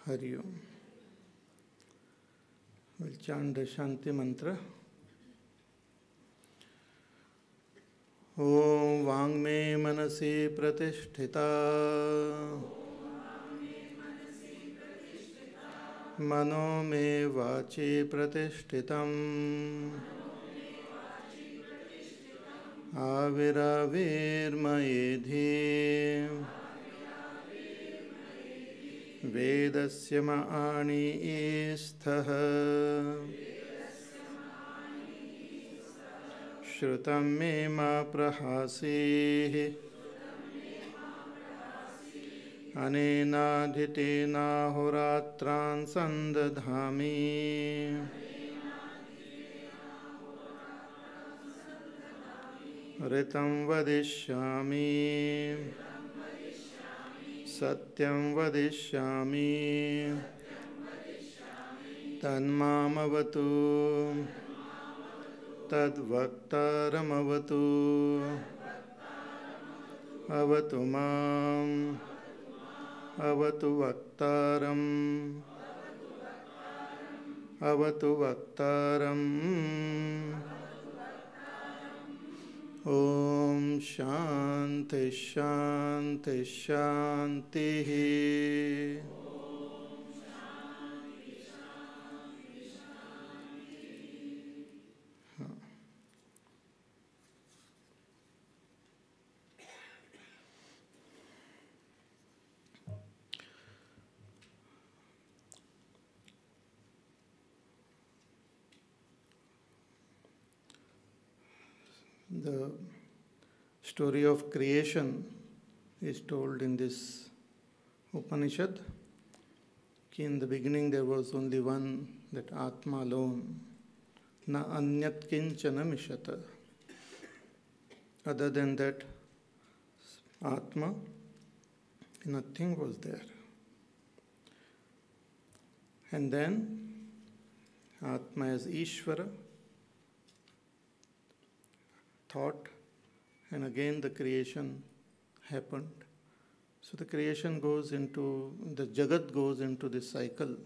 Hari Om. We'll chant the Shanti mantra. Om Vangme Manasi Pratisthita Mano Me Vachi Pratishtitam Aviravir Mayedhi Vedasya Ma'ani Isthaha Shrutam Me Ma Prahasihi Anena Dhitena Horatran Sandadhami Ritam Vadishyami Satyam Vadishyami Tanmamavatu Tadvaktaramavatu Avatu Mam Avatu Vaktaram Avatu Vaktaram Om Shanti Shanti Shanti. The story of creation is told in this Upanishad. In the beginning there was only one, that Atma alone. Na anyat kinchana mishata. Other than that, Atma, nothing was there. And then Atma as Ishvara, thought, and again the creation happened. So the creation goes into, the Jagat goes into this cycle,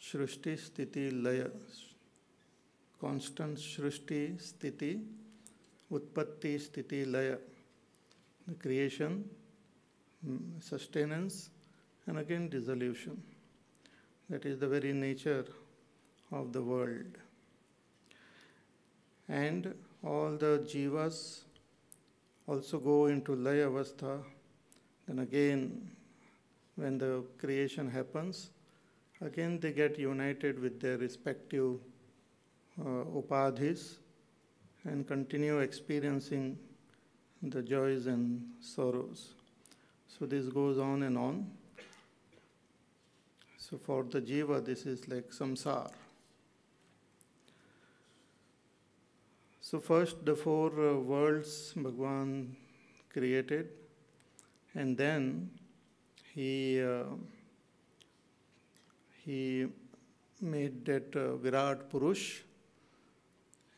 Shrushti, Sthiti, Laya, constant Shrushti, Sthiti, Utpatti, Sthiti, Laya. The creation, sustenance, and again dissolution. That is the very nature of the world. And all the jivas also go into laya avastha. Then again, when the creation happens, again they get united with their respective upadhis and continue experiencing the joys and sorrows. So this goes on and on. So for the jiva, this is like samsara. So first the four worlds Bhagavan created, and then he made that Virat Purush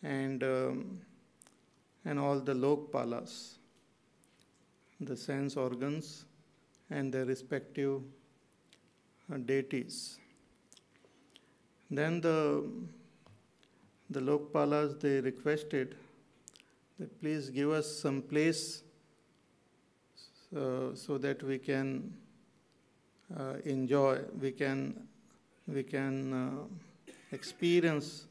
and all the Lokpalas, the sense organs and their respective deities. Then the Lokpalas, they requested that please give us some place so that we can enjoy, we can experience.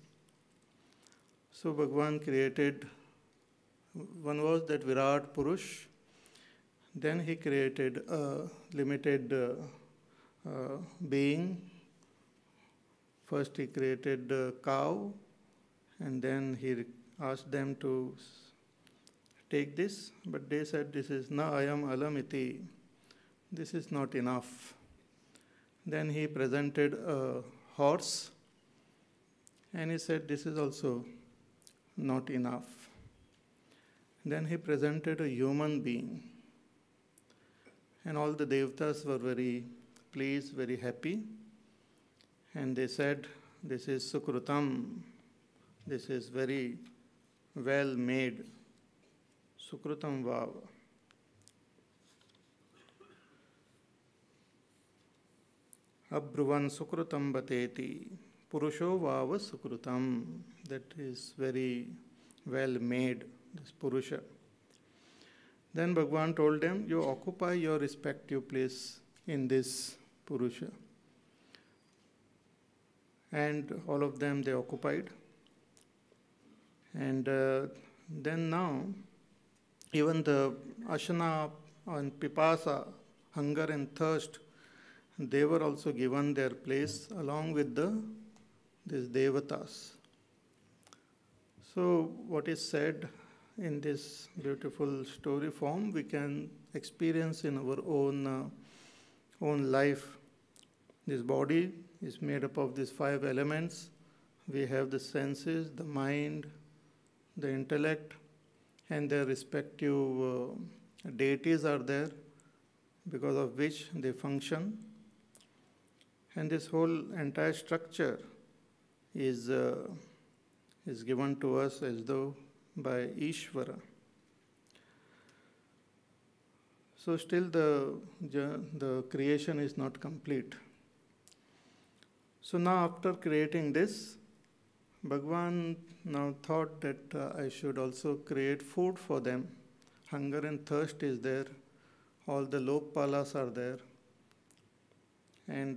So Bhagavan created, one was that Virat Purush, then he created a limited being. First he created a cow, and then he asked them to take this, but they said, this is na ayam alamiti, this is not enough. Then he presented a horse, and he said, this is also not enough. Then he presented a human being, and all the devatas were very pleased, very happy, and they said, this is sukrutam, this is very well made, sukrutam vav. Abruvan sukrutam bateti. Purusho vava sukrutam. That is very well made, this Purusha. Then Bhagavan told them, you occupy your respective place in this Purusha. And all of them they occupied. And then now, even the Ashana and Pipasa, hunger and thirst, they were also given their place along with these Devatas. So what is said in this beautiful story form, we can experience in our own life. This body is made up of these 5 elements. We have the senses, the mind, the intellect, and their respective deities are there, because of which they function. And this whole entire structure is given to us as though by Ishvara. So still the creation is not complete. So now after creating this, Bhagavan now thought that I should also create food for them. Hunger and thirst is there. All the Lokpalas are there. And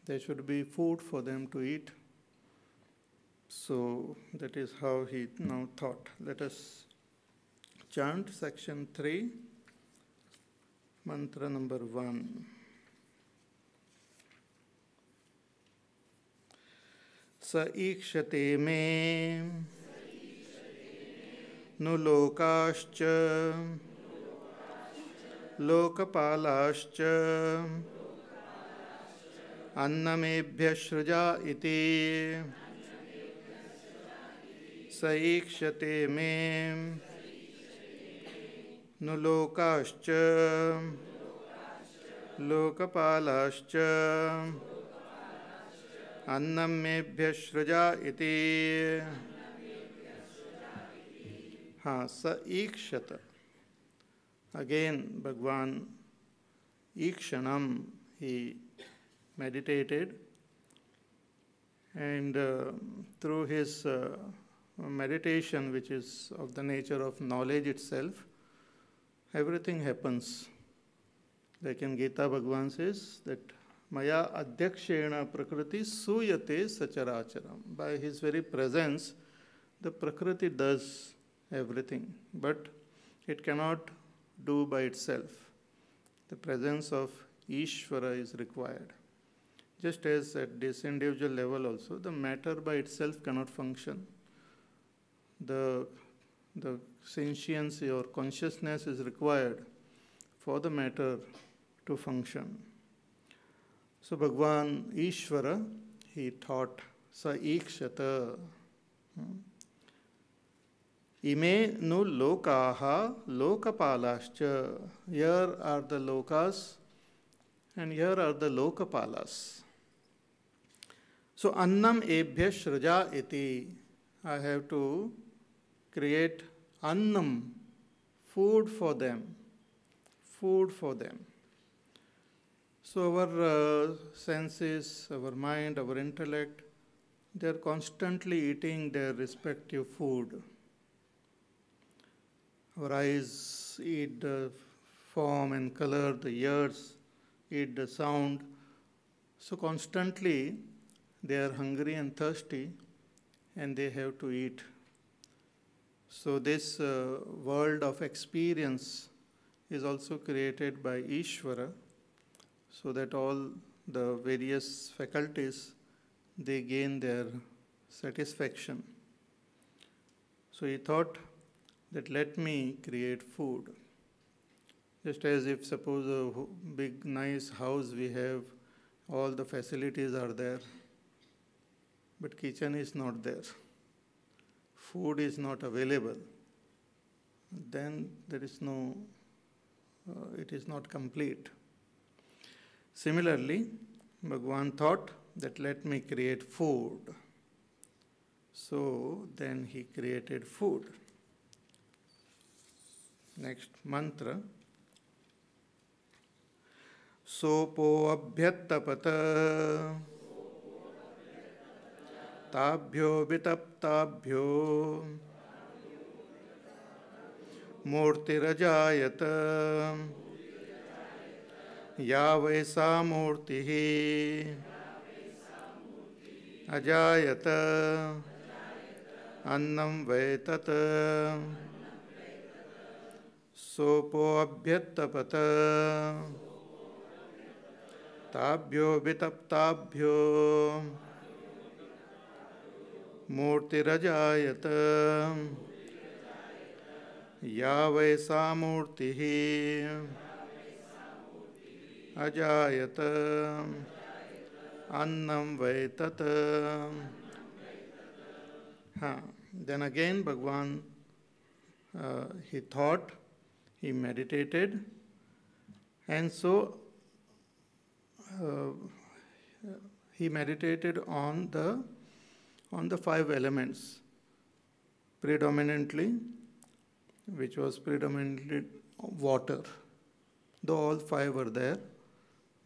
there should be food for them to eat. So that is how he now thought. Let us chant section 3, mantra number 1. Sa ikshate me nu lokascha lokapalascha annamebhya shruja iti sa ikshate me nu lokascha lokapalascha annamebhya shruja iti. Sa ikshata. Again, Bhagavan ikshanam, he meditated, and through his meditation, which is of the nature of knowledge itself, everything happens. Like in Gita, Bhagavan says that Maya adhyakshena prakriti suyate sacharacharam. By his very presence, the prakriti does everything, but it cannot do by itself. The presence of Ishvara is required. Just as at this individual level also, the matter by itself cannot function. The sentiency or consciousness is required for the matter to function. So Bhagavan Ishvara, he taught sa ikshata. Ime nu lokaha lokapalascha. Here are the lokas and here are the lokapalas. So annam ebhya shraja iti. I have to create annam, food for them. Food for them. So our senses, our mind, our intellect, they are constantly eating their respective food. Our eyes eat the form and color, the ears eat the sound. So constantly they are hungry and thirsty and they have to eat. So this world of experience is also created by Ishvara, so that all the various faculties, they gain their satisfaction. So he thought that let me create food. Just as if suppose a big nice house we have, all the facilities are there, but kitchen is not there. Food is not available. Then there is no, it is not complete. Similarly, Bhagavan thought that let me create food. So then he created food. Next mantra. सोपोऽभ्यत्तपत ताभ्यो वितप्ताभ्यो मूर्तिरजायत या वै सा मूर्तिः अजायत अन्नं वै तत् सोपोऽभ्यत्तपत ताभ्यो वितप्ताभ्यो मूर्तिरजायत या वै सा मूर्तिः अजायत अन्नं वै तत्. Then again Bhagwan, he thought, he meditated, and so he meditated on the five elements predominantly, which was predominantly water, though all five were there,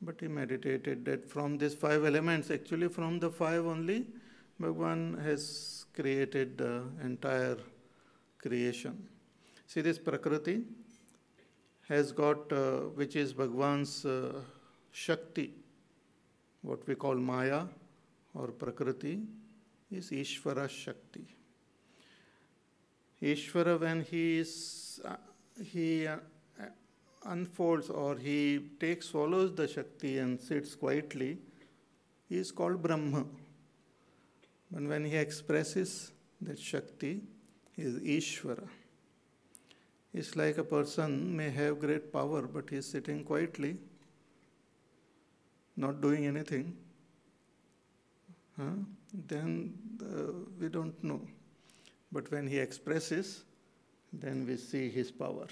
but he meditated that from these five elements, actually from the five only, Bhagwan has created the entire creation. See, this Prakriti has got, which is Bhagwan's Shakti, what we call Maya or Prakriti, is Ishvara Shakti. Ishvara, when he unfolds or he swallows the Shakti and sits quietly, he is called Brahma. But when he expresses that Shakti, he is Ishvara. It's like a person may have great power, but he is sitting quietly, not doing anything. Then we don't know. But when he expresses, then we see his power.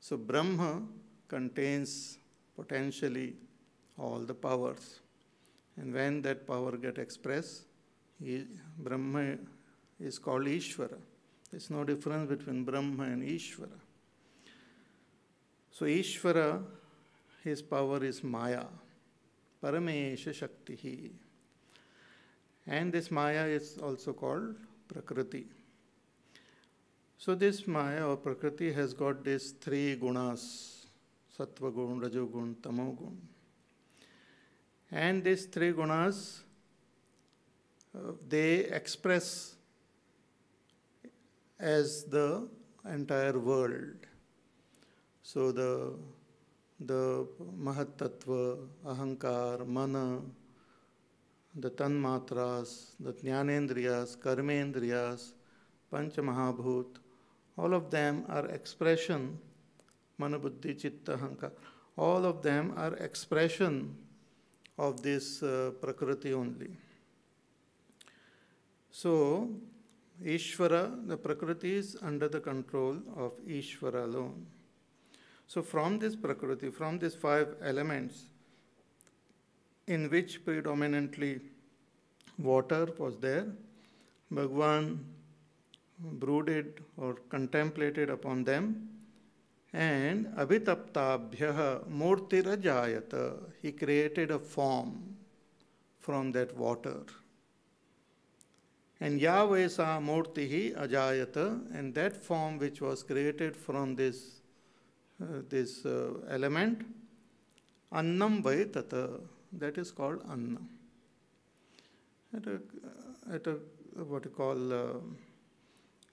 So Brahma contains potentially all the powers. And when that power gets expressed, Brahma is called Ishvara. There's no difference between Brahma and Ishvara. So Ishvara, his power is Maya, Paramesha Shakti. And this Maya is also called Prakriti. So this Maya or Prakriti has got these three gunas, Sattva gun, Rajogun, Tamogun. And these three gunas, they express as the entire world. So the Mahat Tattva, Ahankar, Mana, the Tanmatras, the Jnanendriyas, Karmendriyas, Pancha Mahabhut, all of them are expression, Mana, Buddhi, Chitta, Ahankar, all of them are expression of this Prakriti only. So, Ishvara, the Prakriti is under the control of Ishvara alone. So from this Prakriti, from these five elements, in which predominantly water was there, Bhagwan brooded or contemplated upon them, and abhitaptabhyaha murtirajayata, he created a form from that water. And Yavesa Murtihi Ajayata, and that form which was created from this element, Annam Vai Tata, that is called Anna. What you call,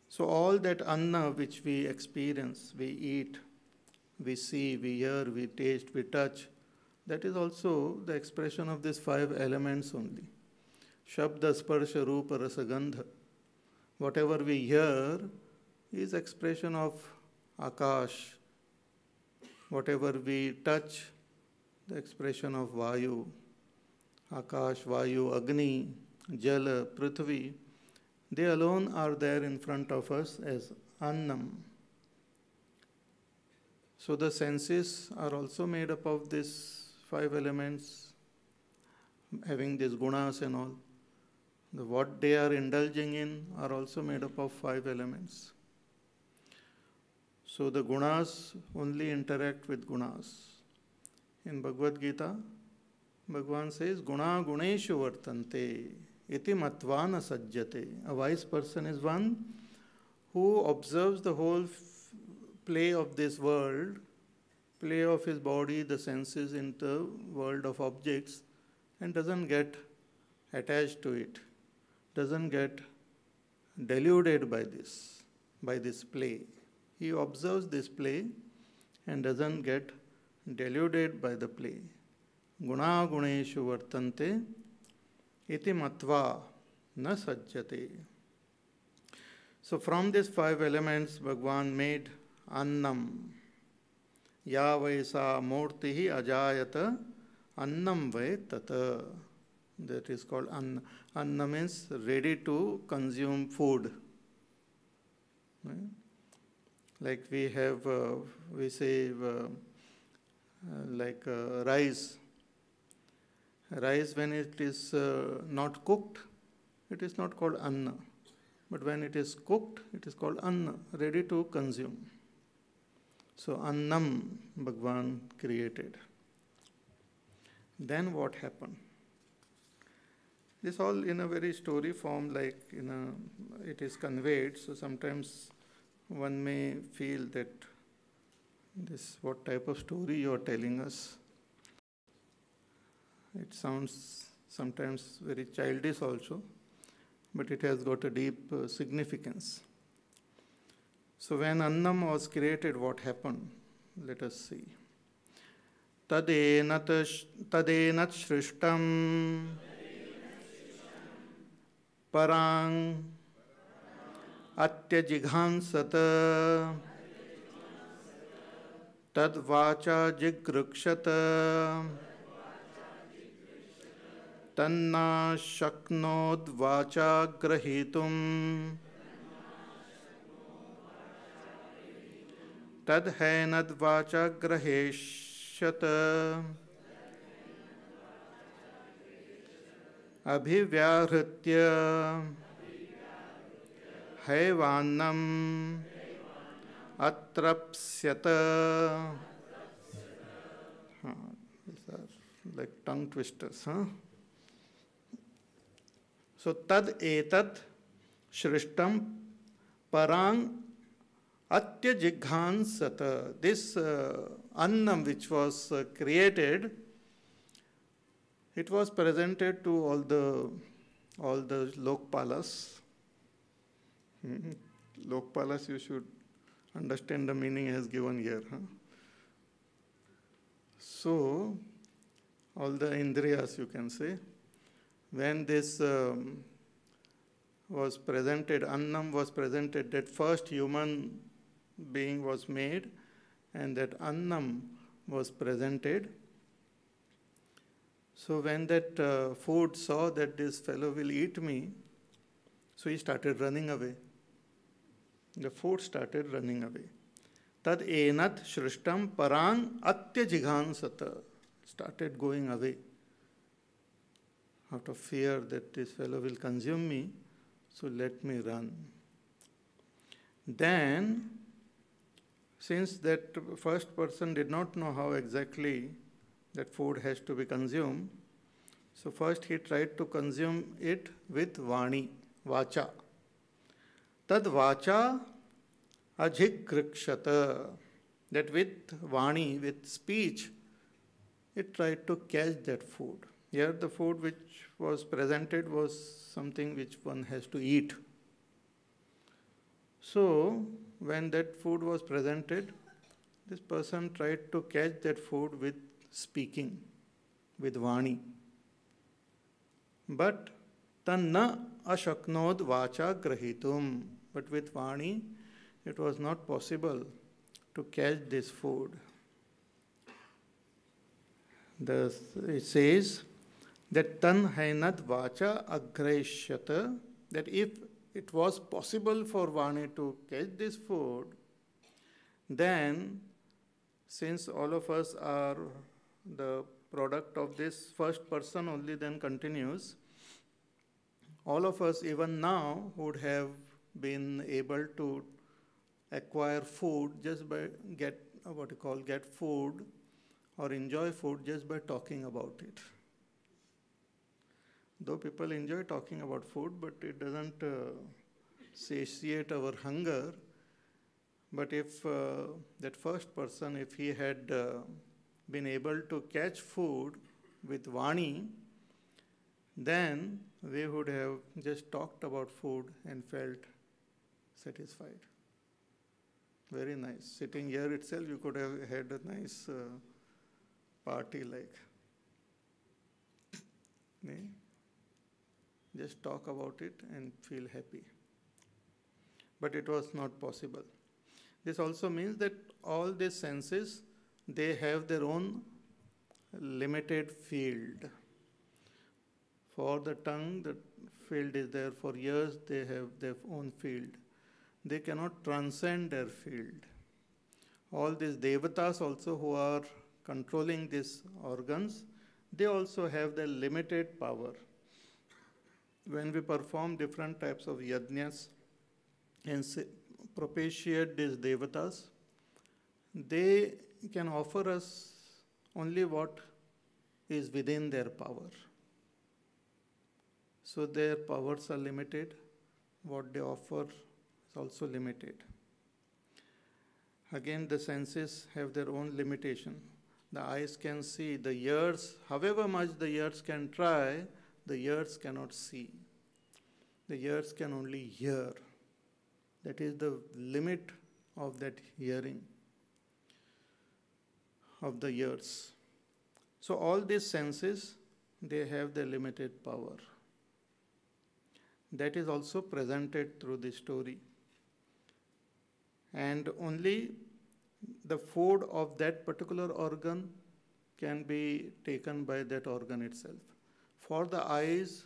so all that Anna which we experience, we eat, we see, we hear, we taste, we touch, that is also the expression of these five elements only. Shabda, Sparsha, Rupa, Rasa, Gandha. Whatever we hear is expression of Akash. Whatever we touch, the expression of Vayu. Akash, Vayu, Agni, Jala, Prithvi. They alone are there in front of us as Annam. So the senses are also made up of these five elements, having these gunas and all. What they are indulging in are also made up of five elements. So the gunas only interact with gunas. In Bhagavad Gita, Bhagavan says, Guna guneshu vartante iti matvana sajjate. A wise person is one who observes the whole play of this world, play of his body, the senses in the world of objects, and doesn't get attached to it, doesn't get deluded by this play. He observes this play and doesn't get deluded by the play. Guna guneshu vartante iti matva na sajjate. So from these 5 elements, Bhagavan made annam. Ya vaisa murtihi ajayata annam vai tata. That is called anna. Anna means ready to consume food. Right? Like we have, we say rice. Rice, when it is not cooked, it is not called anna. But when it is cooked, it is called anna, ready to consume. So annam Bhagavan created. Then what happened? This all in a very story form, like it is conveyed. So sometimes one may feel that this, what type of story you are telling us. It sounds sometimes very childish also, but it has got a deep significance. So when Annam was created, what happened? Let us see. Tadenat shrishtam parang atyajighansata tadvacha jigrukshata tanna shaknod vacha grahitum tadhainad vacha graheshata abhivyahritya haivannam atrapsyata. These are like tongue twisters, huh? So tad etat shrishtam parang atyajighansata. This annam which was created, it was presented to all the Lokpalas. Lokpalas, you should understand the meaning as given here. Huh? So, all the Indriyas, you can say, when this was presented, annam was presented, that first human being was made, and that annam was presented. So when that food saw that this fellow will eat me, so he started running away. The food started running away. Tad enat shrishtam parang atyajighansata. Started going away. Out of fear that this fellow will consume me, so let me run. Then, since that first person did not know how exactly that food has to be consumed, so first he tried to consume it with vani, vacha. Tad vacha ajhigrikshata. That with vani, with speech, it tried to catch that food. Here the food which was presented was something which one has to eat. So when that food was presented, this person tried to catch that food with speaking, with vani. But tanna ashaknod vacha grahitum. But with vani, it was not possible to catch this food. It says that tan hainad vacha agreshyata, that if it was possible for Vani to catch this food, then since all of us are the product of this first person only, then continues, all of us even now would have been able to acquire food just by get food or enjoy food just by talking about it. Though people enjoy talking about food, but it doesn't satiate our hunger. But if that first person, if he had been able to catch food with Vani, then we would have just talked about food and felt satisfied. Very nice. Sitting here itself, you could have had a nice party like. Just talk about it and feel happy. But it was not possible. This also means that all these senses, they have their own limited field. For the tongue, the field is there. For ears, they have their own field. They cannot transcend their field. All these devatas also who are controlling these organs, they also have their limited power. When we perform different types of yajnas and propitiate these devatas, they can offer us only what is within their power. So their powers are limited. What they offer is also limited. Again, the senses have their own limitation. The eyes can see. The ears, however much the ears can try, the ears cannot see. The ears can only hear. That is the limit of that hearing of the ears. So all these senses, they have their limited power. That is also presented through the story. And only the food of that particular organ can be taken by that organ itself. For the eyes,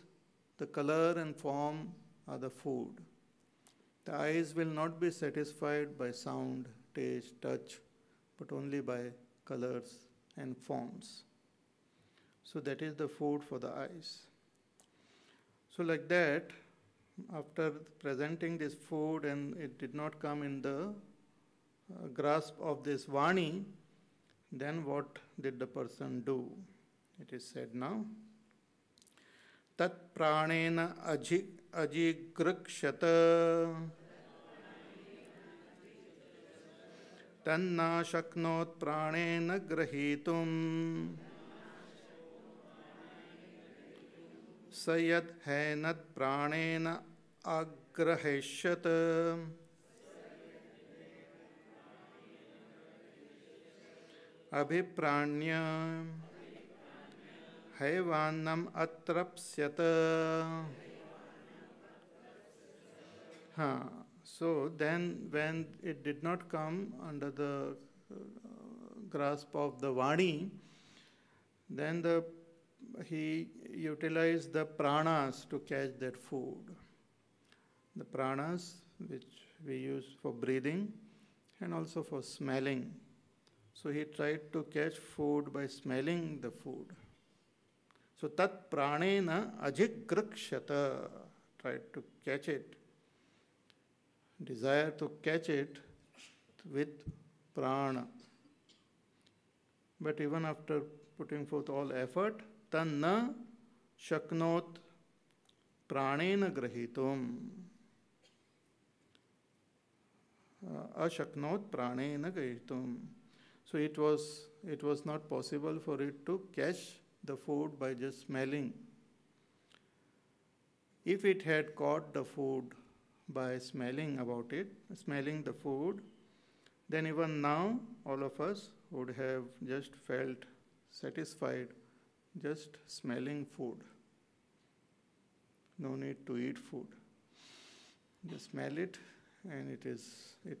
the color and form are the food. The eyes will not be satisfied by sound, taste, touch, but only by colors and forms. So that is the food for the eyes. So like that, after presenting this food and it did not come in the grasp of this Vani, then what did the person do? It is said now. Tat pranena ajigrikshata tanna shaknot pranena grahitum sayad hainat pranena agraheshat abhipranya Haivanam atrapsyata. So then when it did not come under the grasp of the Vani, then he utilized the pranas to catch that food. The pranas which we use for breathing and also for smelling. So he tried to catch food by smelling the food. So tat pranena ajigrikshata, tried to catch it, desire to catch it with prana. But even after putting forth all effort, tanna shaknot pranena grahitum. Ashaknot pranena grahitum. So it was not possible for it to catch the food by just smelling. If it had caught the food by smelling the food, then even now all of us would have just felt satisfied just smelling food. No need to eat food. Just smell it and it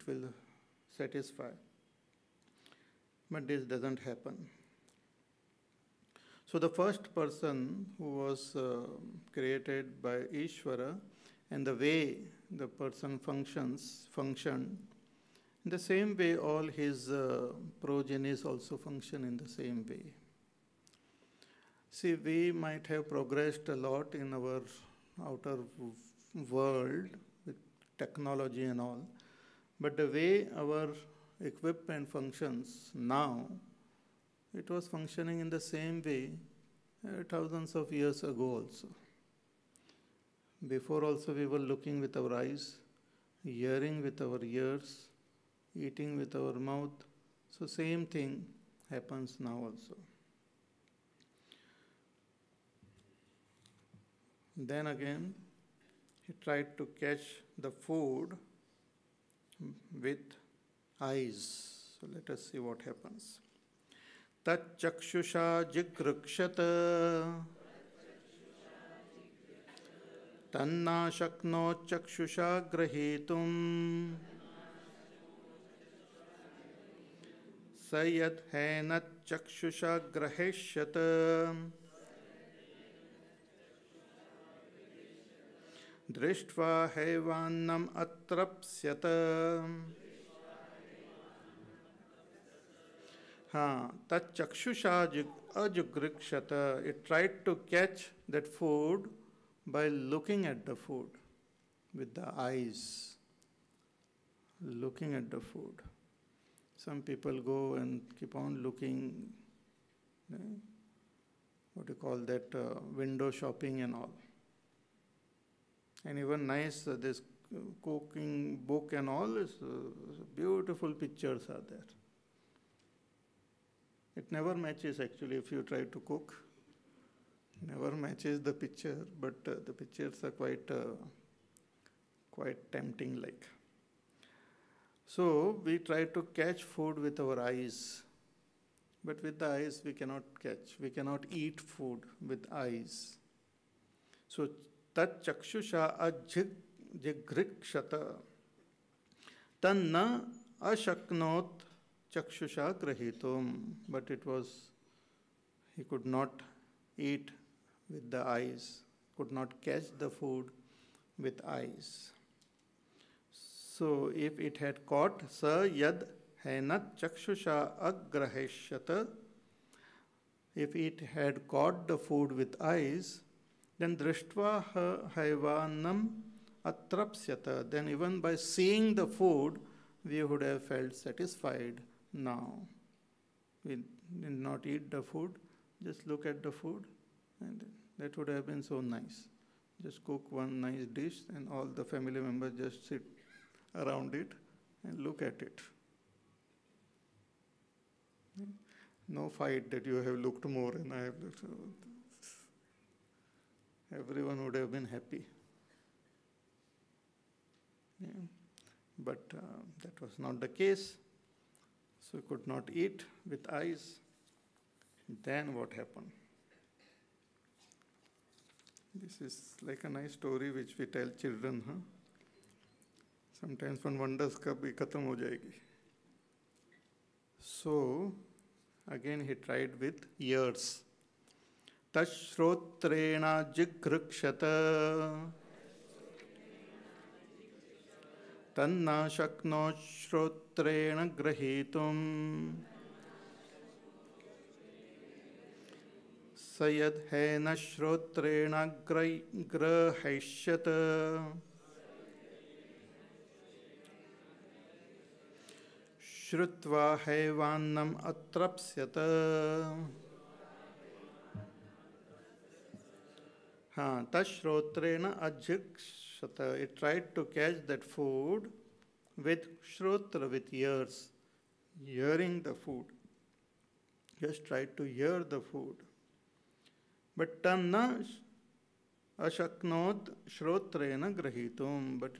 will satisfy. But this doesn't happen. So the first person who was created by Ishvara and the way the person functioned, in the same way all his progenies also function in the same way. See, we might have progressed a lot in our outer world with technology and all, but the way our equipment functions now it was functioning in the same way thousands of years ago also. Before also we were looking with our eyes, hearing with our ears, eating with our mouth. So same thing happens now also. Then again, he tried to catch the food with eyes. So let us see what happens. Tat chakshusha jigrukshata tanna shakno chakshusha grahitum sayad hainat chakshusha graheshyata दृष्ट्वा हैवान्नम अत्रप्स्यत. हाँ, तच्चक्षुषा अजुगृक्षत. It tried to catch that food by looking at the food with the eyes. Looking at the food. Some people go and keep on looking, what do you call that, window shopping and all. And even nice, this cooking book and all, is beautiful pictures are there. It never matches actually if you try to cook. Never matches the picture, but the pictures are quite tempting like. So we try to catch food with our eyes, but with the eyes we cannot catch. We cannot eat food with eyes. So tat chakshusha ajighrikshata tanna ashaknot chakshusha grahitum. But it was, he could not eat with the eyes, could not catch the food with eyes. So if it had caught, sa yad hainat chakshusha agraheshyata, if it had caught the food with eyes, then drishtva haivanam atrapsyata, then even by seeing the food, we would have felt satisfied now. We did not eat the food, just look at the food, and that would have been so nice. Just cook one nice dish and all the family members just sit around it and look at it. No fight that you have looked more and I have looked. Everyone would have been happy. Yeah. But that was not the case. So could not eat with eyes. Then what happened? This is like a nice story which we tell children. Huh? Sometimes one wonders kab ye khatam ho jayegi. So again he tried with ears. Tashrotrena jigrukshata tanna shakno shrotrena grahitum sayad haina shrotrena grahishyata shrutva haivannam atrapsyata. Tashrotrena ajikshata. It tried to catch that food with shrotra, with ears, hearing the food. Just tried to hear the food. But tanna ashaknot shrotrena grahitum. But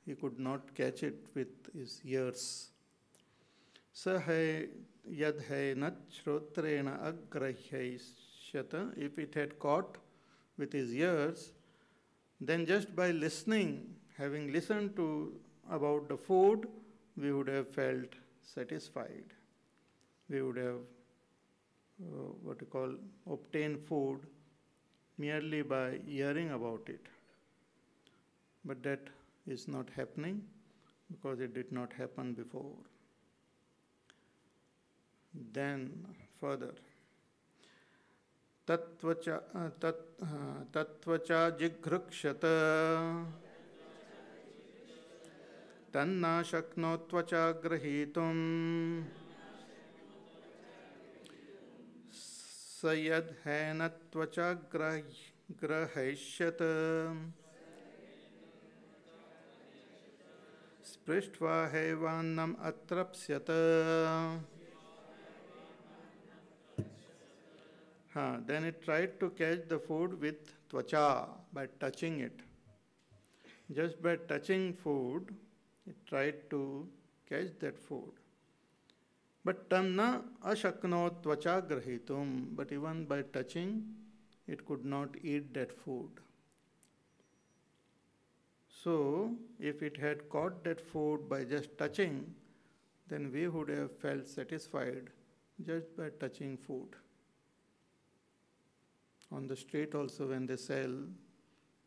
he could not catch it with his ears. Sahai yadhainat shrotrena agrahyashyata. If it had caught with his ears, then just by listening, having listened to about the food, we would have felt satisfied. We would have obtained food merely by hearing about it. But that is not happening because it did not happen before. Then further, Tattvacha jigrukshata tanna shaknotvacha grahitum यद् हैन त्वचा ग्रहैष्यत् स्पृष्ट्वा हैवान्नम् अत्रप्स्यत्. Then it tried to catch the food with tvacha, by touching it. Just by touching food, it tried to catch that food. But tanna ashaknot tvacha grahitum. But even by touching, it could not eat that food. So, if it had caught that food by just touching, then we would have felt satisfied just by touching food. On the street also, when they sell,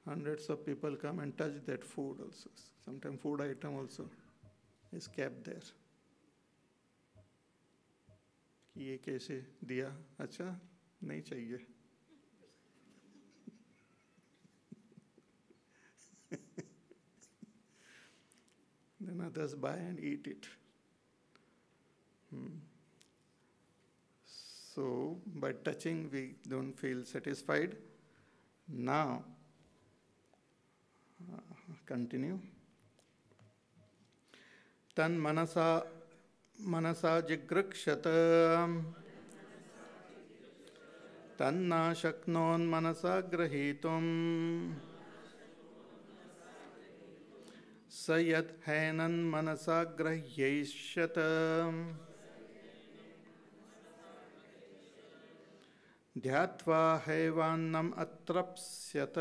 hundreds of people come and touch that food also. Sometimes food item also is kept there. कि ये कैसे दिया, अच्छा नहीं चाहिए. Then others buy and eat it. So, by touching, we don't feel satisfied. Now, continue. Tan manasa jigrikshata tanna shaknon manasa grahitum sayat hainan manasa grahyeshyata ध्यात्वा हैवान्नम अत्रप्स्यत.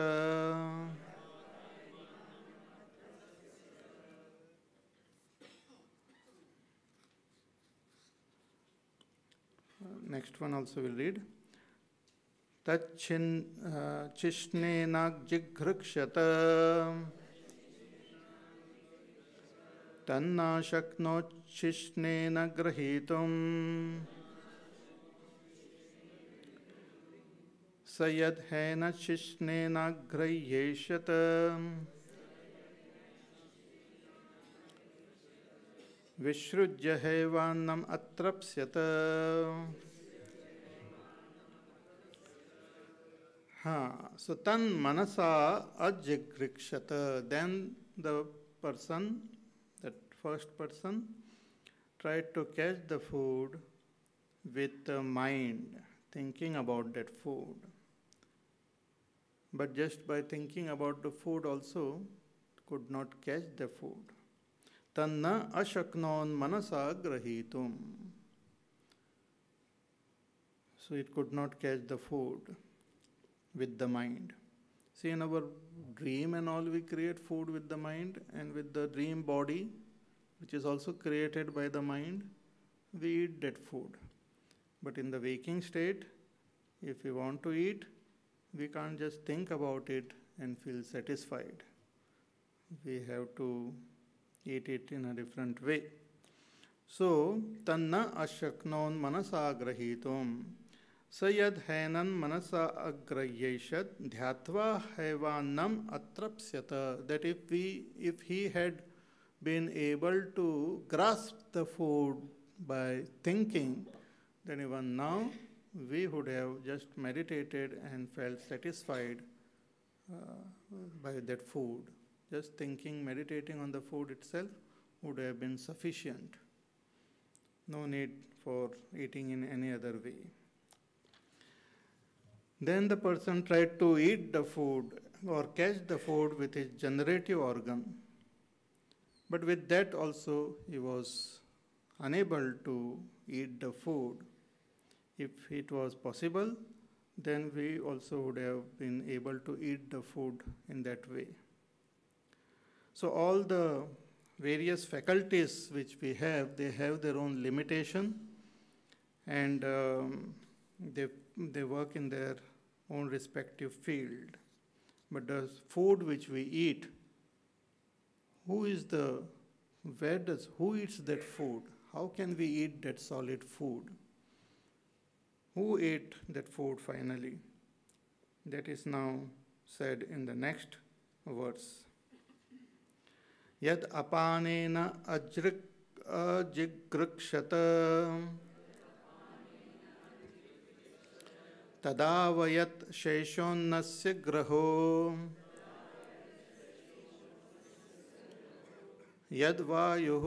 Next one also will read. Tachishnenagjighrikshyat tanna shaknochishnena grahitum sayad haina chishnena grahyeshyat vishrujya haivannam atrapsyat. So tan manasa ajigrikshat. Then the person, that first person, tried to catch the food with the mind, thinking about that food. But just by thinking about the food also, could not catch the food. Tanna ashaknon manasa grahitum. So it could not catch the food with the mind. See, in our dream and all, we create food with the mind, and with the dream body, which is also created by the mind, we eat that food. But in the waking state, if we want to eat, we can't just think about it and feel satisfied. We have to eat it in a different way. So, tanna ashaknon manasa grahitum sayad hainan manasa agrahyeshat dhyatva haivannam atrapsyata. That if he had been able to grasp the food by thinking, then even now we would have just meditated and felt satisfied by that food. Just thinking, meditating on the food itself would have been sufficient. No need for eating in any other way. Then the person tried to eat the food or catch the food with his generative organ. But with that also he was unable to eat the food. If it was possible, then we also would have been able to eat the food in that way. So all the various faculties which we have, they have their own limitation, and they work in their own respective field. But the food which we eat, who eats that food? How can we eat that solid food? Who ate that food finally? That is now said in the next verse. Yad apanena ajigrikshata तदावयत् शेषोन्नस्य ग्रहो यद्वायुः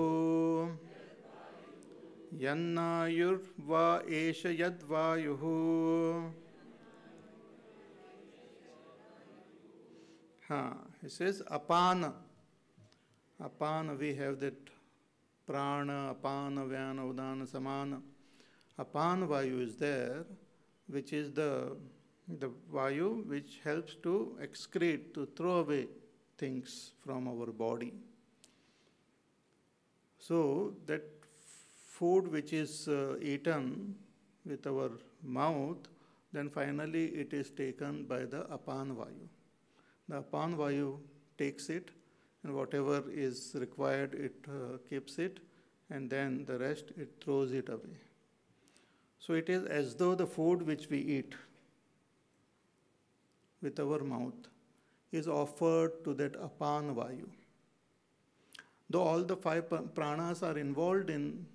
यन्नायुर्वा एष यद्वायुः. He says apana. Apana, we have that prana, apana, vyana, udana, samana. Apana vayu is there, which is the vayu which helps to excrete, to throw away things from our body. So that food which is eaten with our mouth, then finally it is taken by the apan vayu. The apan vayu takes it, and whatever is required, it keeps it, and then the rest it throws it away. So it is as though the food which we eat with our mouth is offered to that apan vayu. Though all the 5 pranas are involved in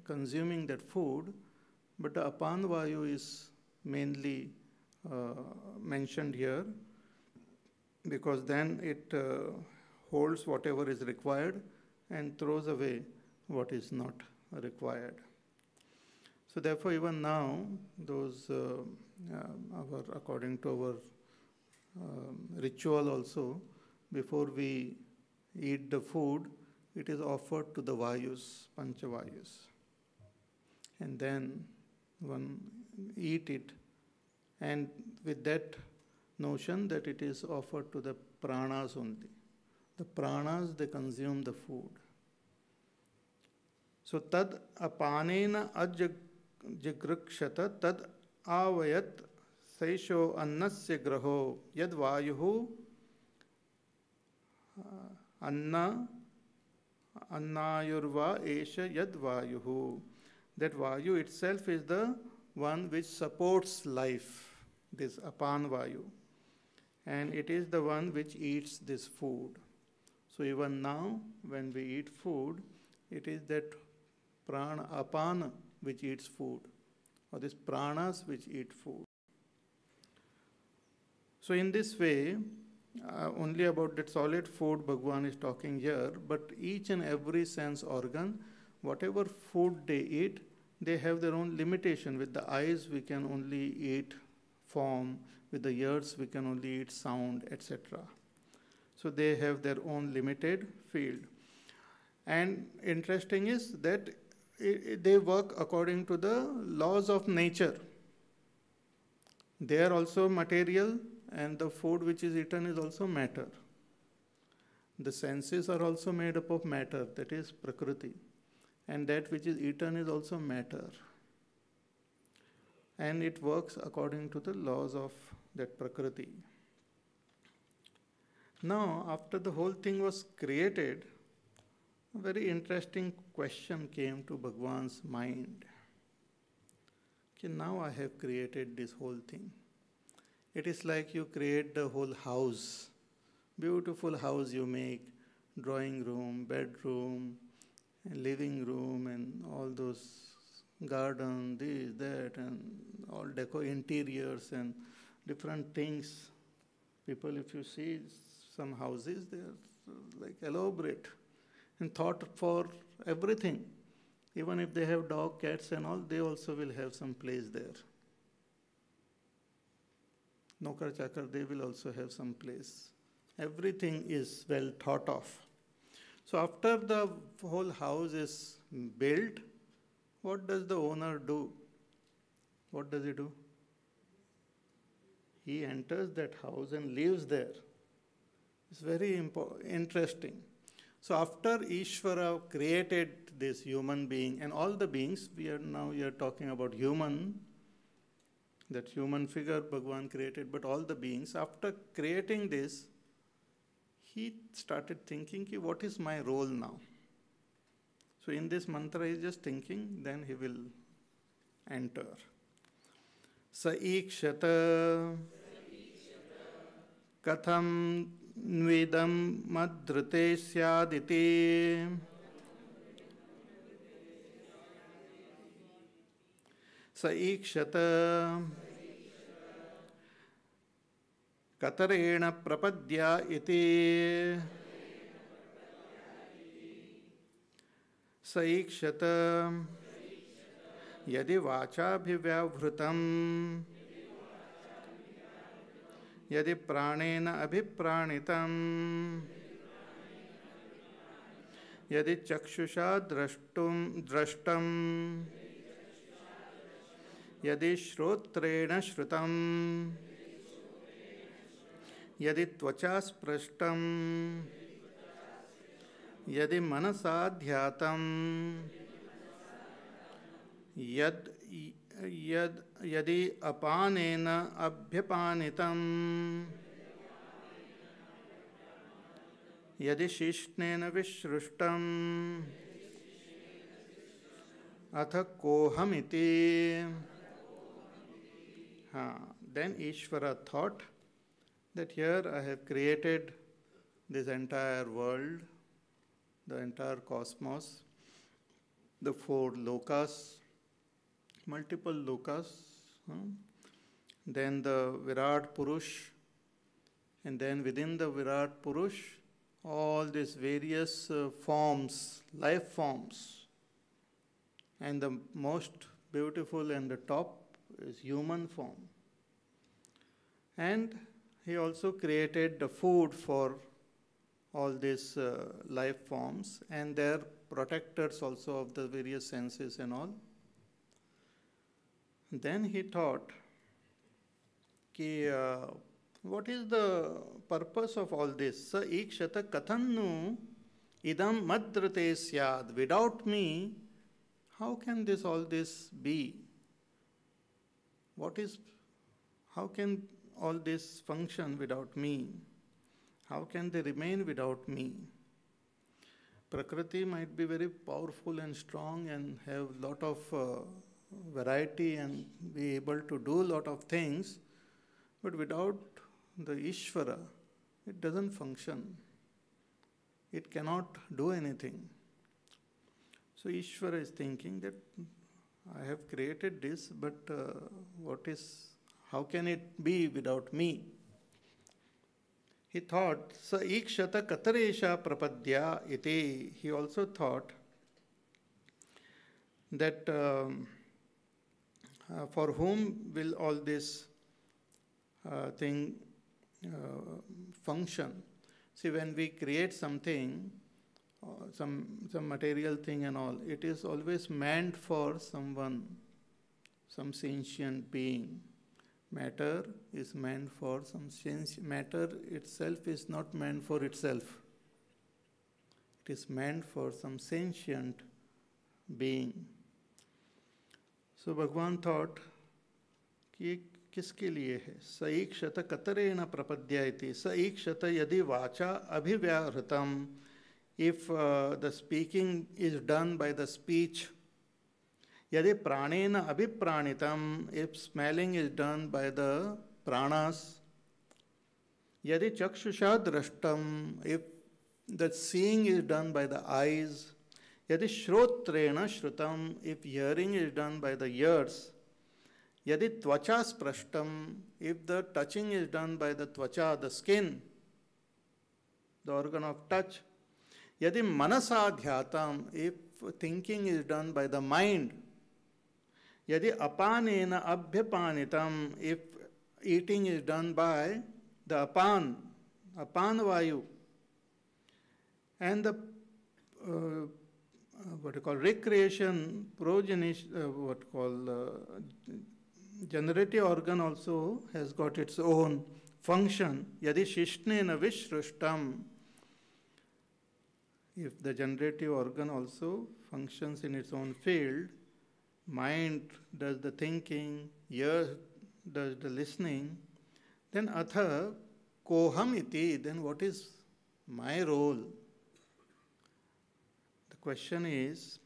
consuming that food, but the apan vayu is mainly mentioned here, because then it holds whatever is required and throws away what is not required. So therefore, even now, those according to our ritual also, before we eat the food, it is offered to the vayus, panchavayus, and then one eat it, and with that notion that it is offered to the pranas only. The pranas, they consume the food. So tad apanena ajagrakshata tad avayat saisho annasya graho yad vayuhu anna annayurva esha yad vayuhu. That vayu itself is the one which supports life, this apan vayu, and it is the one which eats this food. So even now, when we eat food, it is that prana, apana, which eats food, or these pranas which eat food. So in this way, only about that solid food Bhagwan is talking here, but each and every sense organ, whatever food they eat, they have their own limitation. With the eyes, we can only eat form. With the ears, we can only eat sound, etc. So they have their own limited field. And interesting is that they work according to the laws of nature. They are also material, and the food which is eaten is also matter. The senses are also made up of matter, that is prakriti. And that which is eaten is also matter. And it works according to the laws of that prakriti. Now, after the whole thing was created, a very interesting question came to Bhagwan's mind. Okay, now I have created this whole thing. It is like you create the whole house, beautiful house you make, drawing room, bedroom, and living room, and all those garden, this, that, and all deco interiors and different things. People, if you see some houses, they are like elaborate and thought for everything. Even if they have dog, cats and all, they also will have some place there. Nokar chakar, they will also have some place. Everything is well thought of. So after the whole house is built, what does the owner do? What does he do? He enters that house and lives there. It's very interesting. So after Ishvara created this human being and all the beings, we are talking about human, that human figure Bhagwan created, but all the beings, after creating this, he started thinking, what is my role now? So in this mantra, he is just thinking, then he will enter. Sa ikshata katham nvedam madhrite syaditi sa ikshata कतरेण प्रपद्या इति स ईक्षत यदि वाचाभिव्यावृतं यदि प्राणेन अभिप्राणितं यदि चक्षुषा दृष्टं यदि श्रोत्रेण श्रुतं यदि त्वचा स्पृष्टं यदि मनसा ध्यातं यदि अपानेन अभ्यपानितं यदि शिश्नेन विसृष्टम् अथ कोहमिति. Then Ishvara thought that here I have created this entire world, the entire cosmos, the four lokas, multiple lokas, then the Virat Purush, and then within the Virat Purush, all these various forms, life forms, and the most beautiful and the top is human form. And he also created the food for all these life forms and their protectors also of the various senses and all. Then he thought, what is the purpose of all this? Sa ikshata kathannu idam madrate syad. Without me, how can all this be? How can all this function without me? How can they remain without me? Prakriti might be very powerful and strong and have a lot of variety and be able to do a lot of things, but without the Ishvara, it doesn't function. It cannot do anything. So Ishvara is thinking that I have created this, but how can it be without me? He thought, sa ikshata kataresha prapadya iti. He also thought that for whom will all this thing function? See, when we create something, some material thing and all, it is always meant for someone, some sentient being. Matter is meant for some sentient. Matter itself is not meant for itself. It is meant for some sentient being. So Bhagwan thought, कि किसके लिए है? स ईक्षत कतरेण प्रपद्य इति. स ईक्षत यदि वाचा अभिव्याहृतम. If the speaking is done by the speech, yadi pranena abhipranitam, if smelling is done by the pranas, yadi chakshusha drashtam, if the seeing is done by the eyes, yadi shrotrena shrutam, if hearing is done by the ears, yadi tvacha sprashtam, if the touching is done by the tvacha, the skin, the organ of touch, yadi manasa dhyatam, if thinking is done by the mind, yadi apanena abhyapanitam, if eating is done by the apan vayu, and the recreation, generative organ also has got its own function. Yadi shishnena vishrishtam, if the generative organ also functions in its own field, mind does the thinking, ear does the listening, then atha koham iti, then what is my role? The question is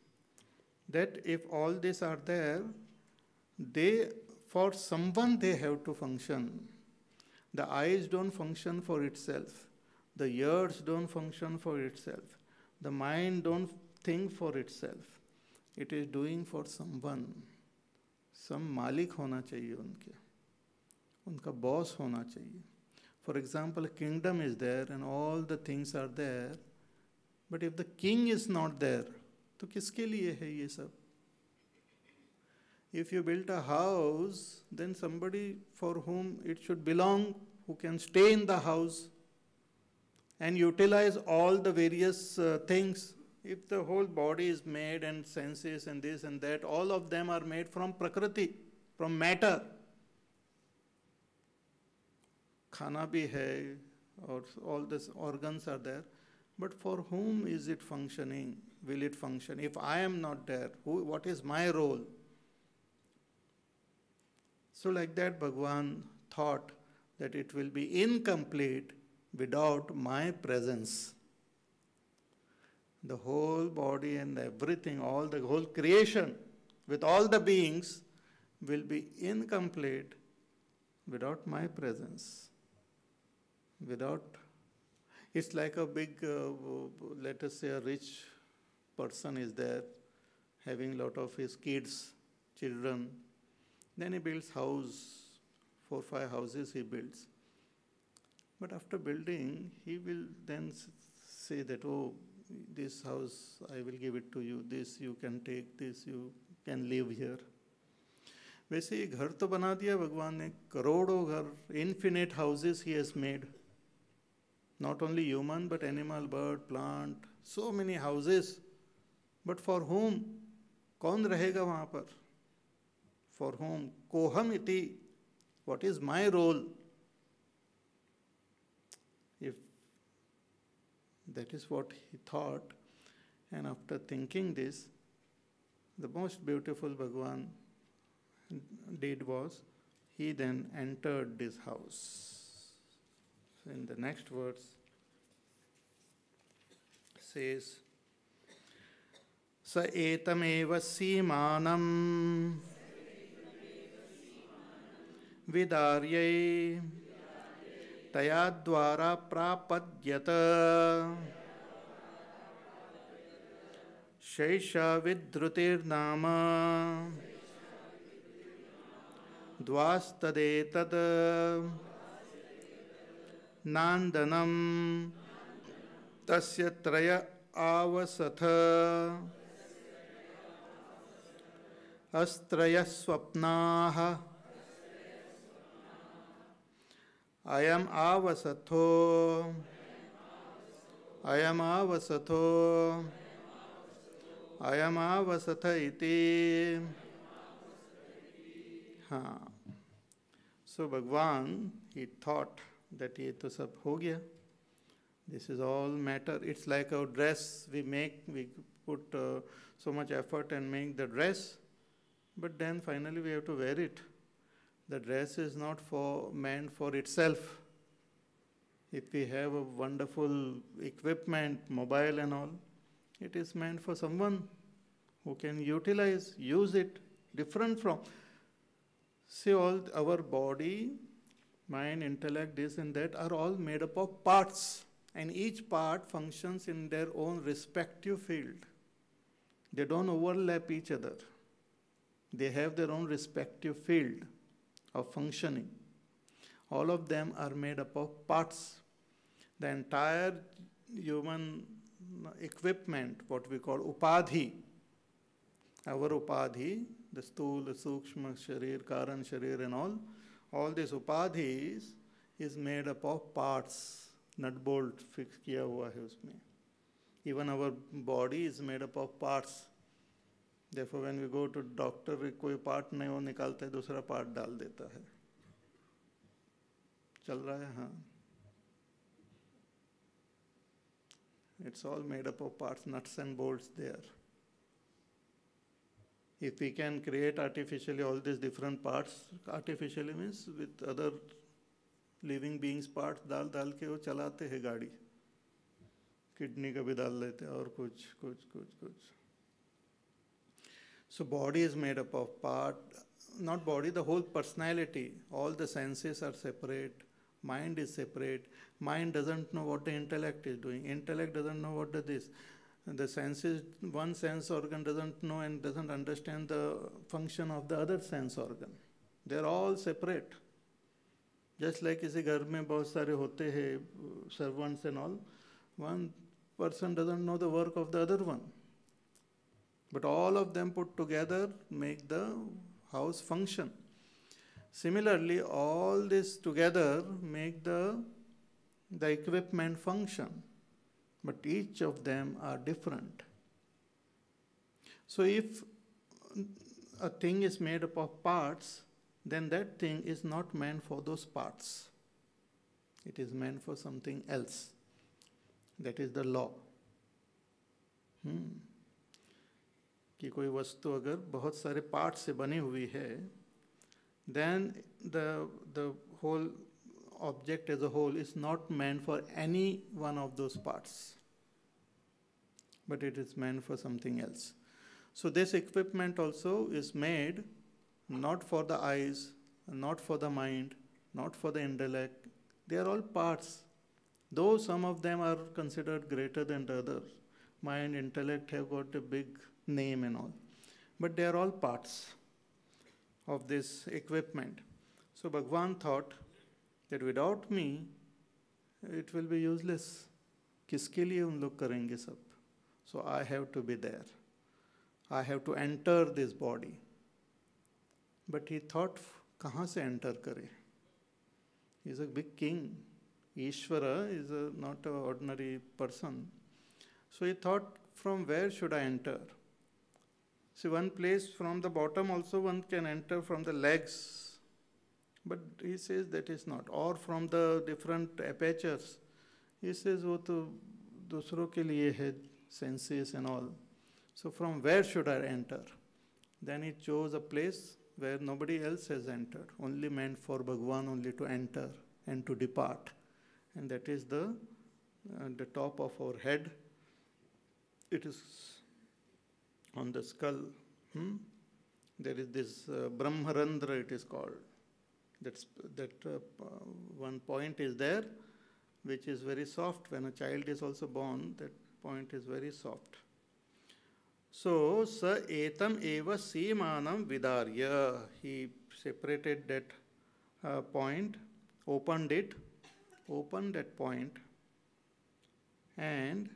that if all these are there, for someone they have to function. The eyes don't function for itself. The ears don't function for itself. The mind don't think for itself. It is doing for someone. Some malik hona chahiye unka boss hona chahiye. For example, a kingdom is there and all the things are there, but if the king is not there, तो किसके लिए है ये सब? If you build a house, then somebody for whom it should belong, who can stay in the house and utilize all the various things. If the whole body is made and senses and this and that, all of them are made from Prakriti, from matter. Khana bhi hai, or all these organs are there. But for whom is it functioning? Will it function? If I am not there, what is my role? So like that, Bhagavan thought that it will be incomplete without my presence. The whole body and everything, all the whole creation, with all the beings, will be incomplete without my presence. It's like a big, let us say a rich person is there, having a lot of his kids, children. Then he builds house, 4 or 5 houses he builds. But after building, he will then say that, oh, this house, I will give it to you, this you can take, this you can live here. वैसे ये घर तो बना दिया भगवान ने, करोड़ों घर, infinite houses he has made. Not only human, but animal, bird, plant, so many houses. But for whom? कौन रहेगा वहाँ पर? For whom? Koham iti. What is my role? If that is what he thought, and after thinking this, the most beautiful Bhagavan did was, he then entered this house. So in the next verse says, Sa etameva simanam vidaryai tayadvara prapadyata shaisha vidrutir nama dvastadetad nandanam tasya traya avasatha astraya swapnaha ayam avasatho ayam avasatha iti. So Bhagwan, he thought that ye to sab ho gaya. This is all matter. It's like a dress we make, we put so much effort and make the dress, but then finally we have to wear it. The dress is not meant for itself. If we have a wonderful equipment, mobile and all, it is meant for someone who can use it, different from. See, all our body, mind, intellect, this and that are all made up of parts, and each part functions in their own respective field. They don't overlap each other. They have their own respective field of functioning. All of them are made up of parts. The entire human equipment, what we call upadhi, our upadhi, the sthula, sukshma, sharir, karan, sharir and all these upadhis is made up of parts. Nut bolt fix kiya hua hai usme. Even our body is made up of parts. Therefore, when we go to doctor, कोई part नहीं वो निकालता है, दूसरा part डाल देता है. चल रहा है, हाँ. It's all made up of parts, nuts and bolts there. If we can create artificially all these different parts, artificially means with other living beings parts डाल के वो चलाते हैं गाड़ी. किडनी का भी डाल लेते हैं और कुछ. So body is made up of part, not body, the whole personality. All the senses are separate. Mind is separate. Mind doesn't know what the intellect is doing. Intellect doesn't know what this. The senses, one sense organ doesn't know and doesn't understand the function of the other sense organ. They're all separate. Just like किसी घर में बहुत सारे होते हैं servants and all, one person doesn't know the work of the other one, but all of them put together make the house function. Similarly, all this together make the equipment function, but each of them are different. So if a thing is made up of parts, then that thing is not meant for those parts. It is meant for something else. That is the law. कि कोई वस्तु अगर बहुत सारे part से बनी हुई है, then the whole object as a whole is not meant for any one of those parts, but it is meant for something else. So this equipment also is made not for the eyes, not for the mind, not for the intellect. They are all parts. Though some of them are considered greater than the others, mind, intellect have got a big name and all, but they are all parts of this equipment. So Bhagwan thought that without me, it will be useless. किसके लिए उन लोग करेंगे सब? So I have to be there. I have to enter this body. But he thought, कहाँ से enter करे? He is a big king. Ishvara is not an ordinary person. So he thought, from where should I enter? See, one place from the bottom also one can enter from the legs. But he says that is not. Or from the different apertures. He says, वो तो दूसरों के लिए है, senses and all. So from where should I enter? Then he chose a place where nobody else has entered, only meant for Bhagwan only to enter and to depart. And that is the top of our head. It is on the skull. There is this Brahmarandra, it is called. One point is there, which is very soft. When a child is also born, that point is very soft. So, sa etam eva seemanam vidarya. He separated that point, opened that point, and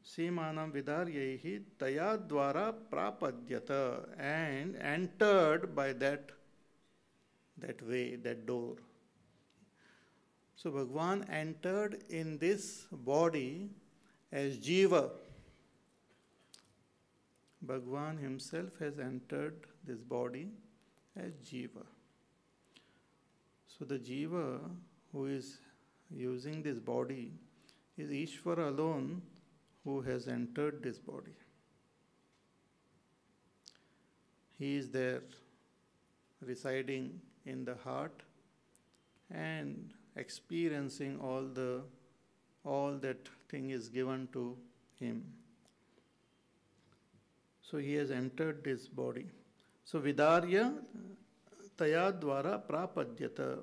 seemanam vidaryaihi taya dvara prapadyata, and entered by that way, that door. So Bhagwan entered in this body as Jiva. Bhagwan himself has entered this body as Jiva. So the Jiva who is using this body is Ishvara alone who has entered this body. He is there residing in the heart and experiencing all that thing is given to him. So he has entered this body. So Vidarya taya dvara prapadyata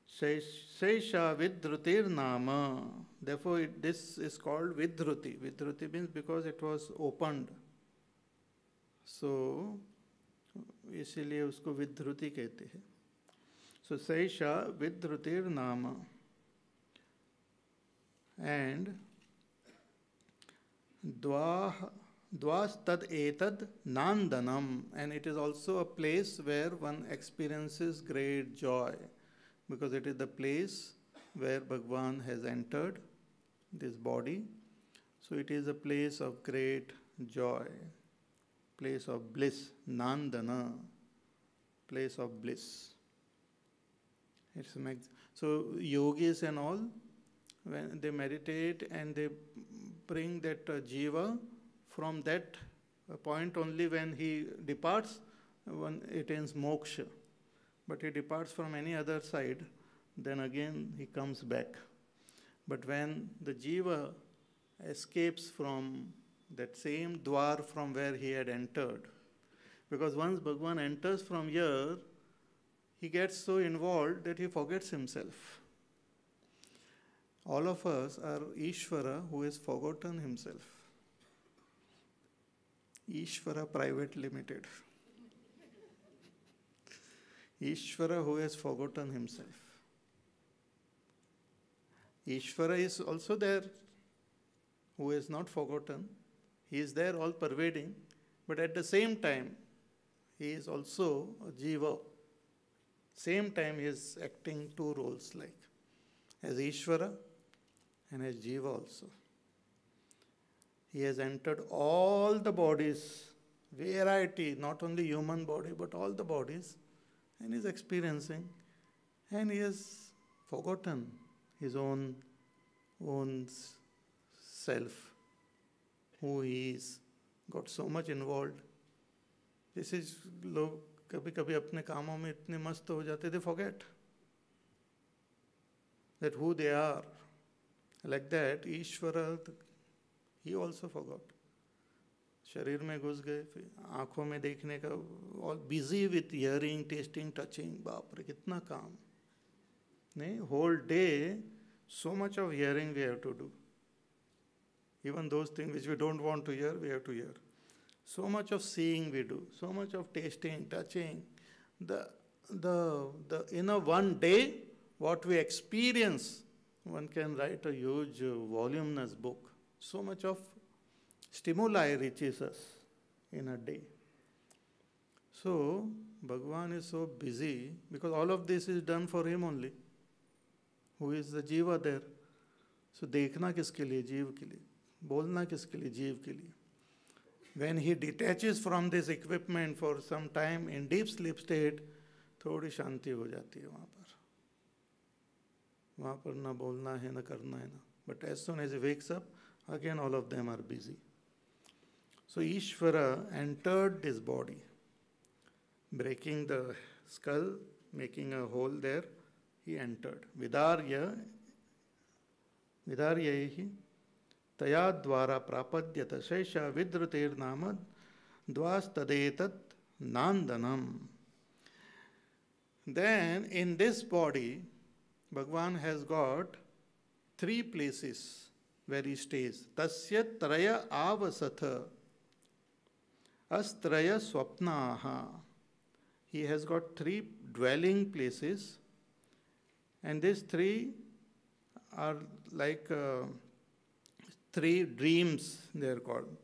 Sesha Vidrutir Nama. Therefore this is called Vidruti. Vidruti means because it was opened. So इसीलिए उसको विद्रुति कहते हैं. So Sesha Vidrutir Nama. And Dvastad etad nandanam, and it is also a place where one experiences great joy, because it is the place where Bhagwan has entered this body. So it is a place of great joy, place of bliss, nandana, place of bliss. So yogis and all, when they meditate and they bring that jiva, from that point only when he departs, one attains moksha. But he departs from any other side, then again he comes back. But when the jiva escapes from that same dwar from where he had entered, because once Bhagwan enters from here, he gets so involved that he forgets himself. All of us are Ishvara who has forgotten himself. Ishvara Private Limited. Ishvara who has forgotten himself. Ishvara is also there, who is not forgotten. He is there all pervading, but at the same time, he is also a jiva. Same time he is acting two roles, like as Ishvara and as jiva also. He has entered all the bodies, variety, not only human body, but all the bodies, and is experiencing, and he has forgotten his own self, who he is, got so much involved. This is, लोग कभी कभी अपने कामों में इतने मस्त हो जाते, they forget that who they are. Like that, Ishvara, he also forgot. शरीर में घुस गए, फिर आँखों में देखने का, all busy with hearing, tasting, touching, बाप रे कितना काम. नहीं, whole day, so much of hearing we have to do. Even those things which we don't want to hear, we have to hear. So much of seeing we do, so much of tasting, touching. In a one day, what we experience, one can write a huge voluminous book. So much of stimuli reaches us in a day. So, Bhagavan is so busy because all of this is done for him only. Who is the jiva there? So, देखना किसके लिए? जीव के लिए. बोलना किसके लिए? जीव के लिए. When he detaches from this equipment for some time in deep sleep state, थोड़ी शांति हो जाती है वहाँ पर. वहाँ पर ना बोलना है, ना करना है ना. But as soon as he wakes up, again all of them are busy. So Ishvara entered this body, breaking the skull, making a hole there. He entered. Vidarya hi taya dvara prapadyata shesha vidrutir namad dvastadetat nandanam. Then in this body, Bhagavan has got three places where he stays. Tasya traya avasatha astraya swapnaha. He has got three dwelling places, and these three are like three dreams, they are called.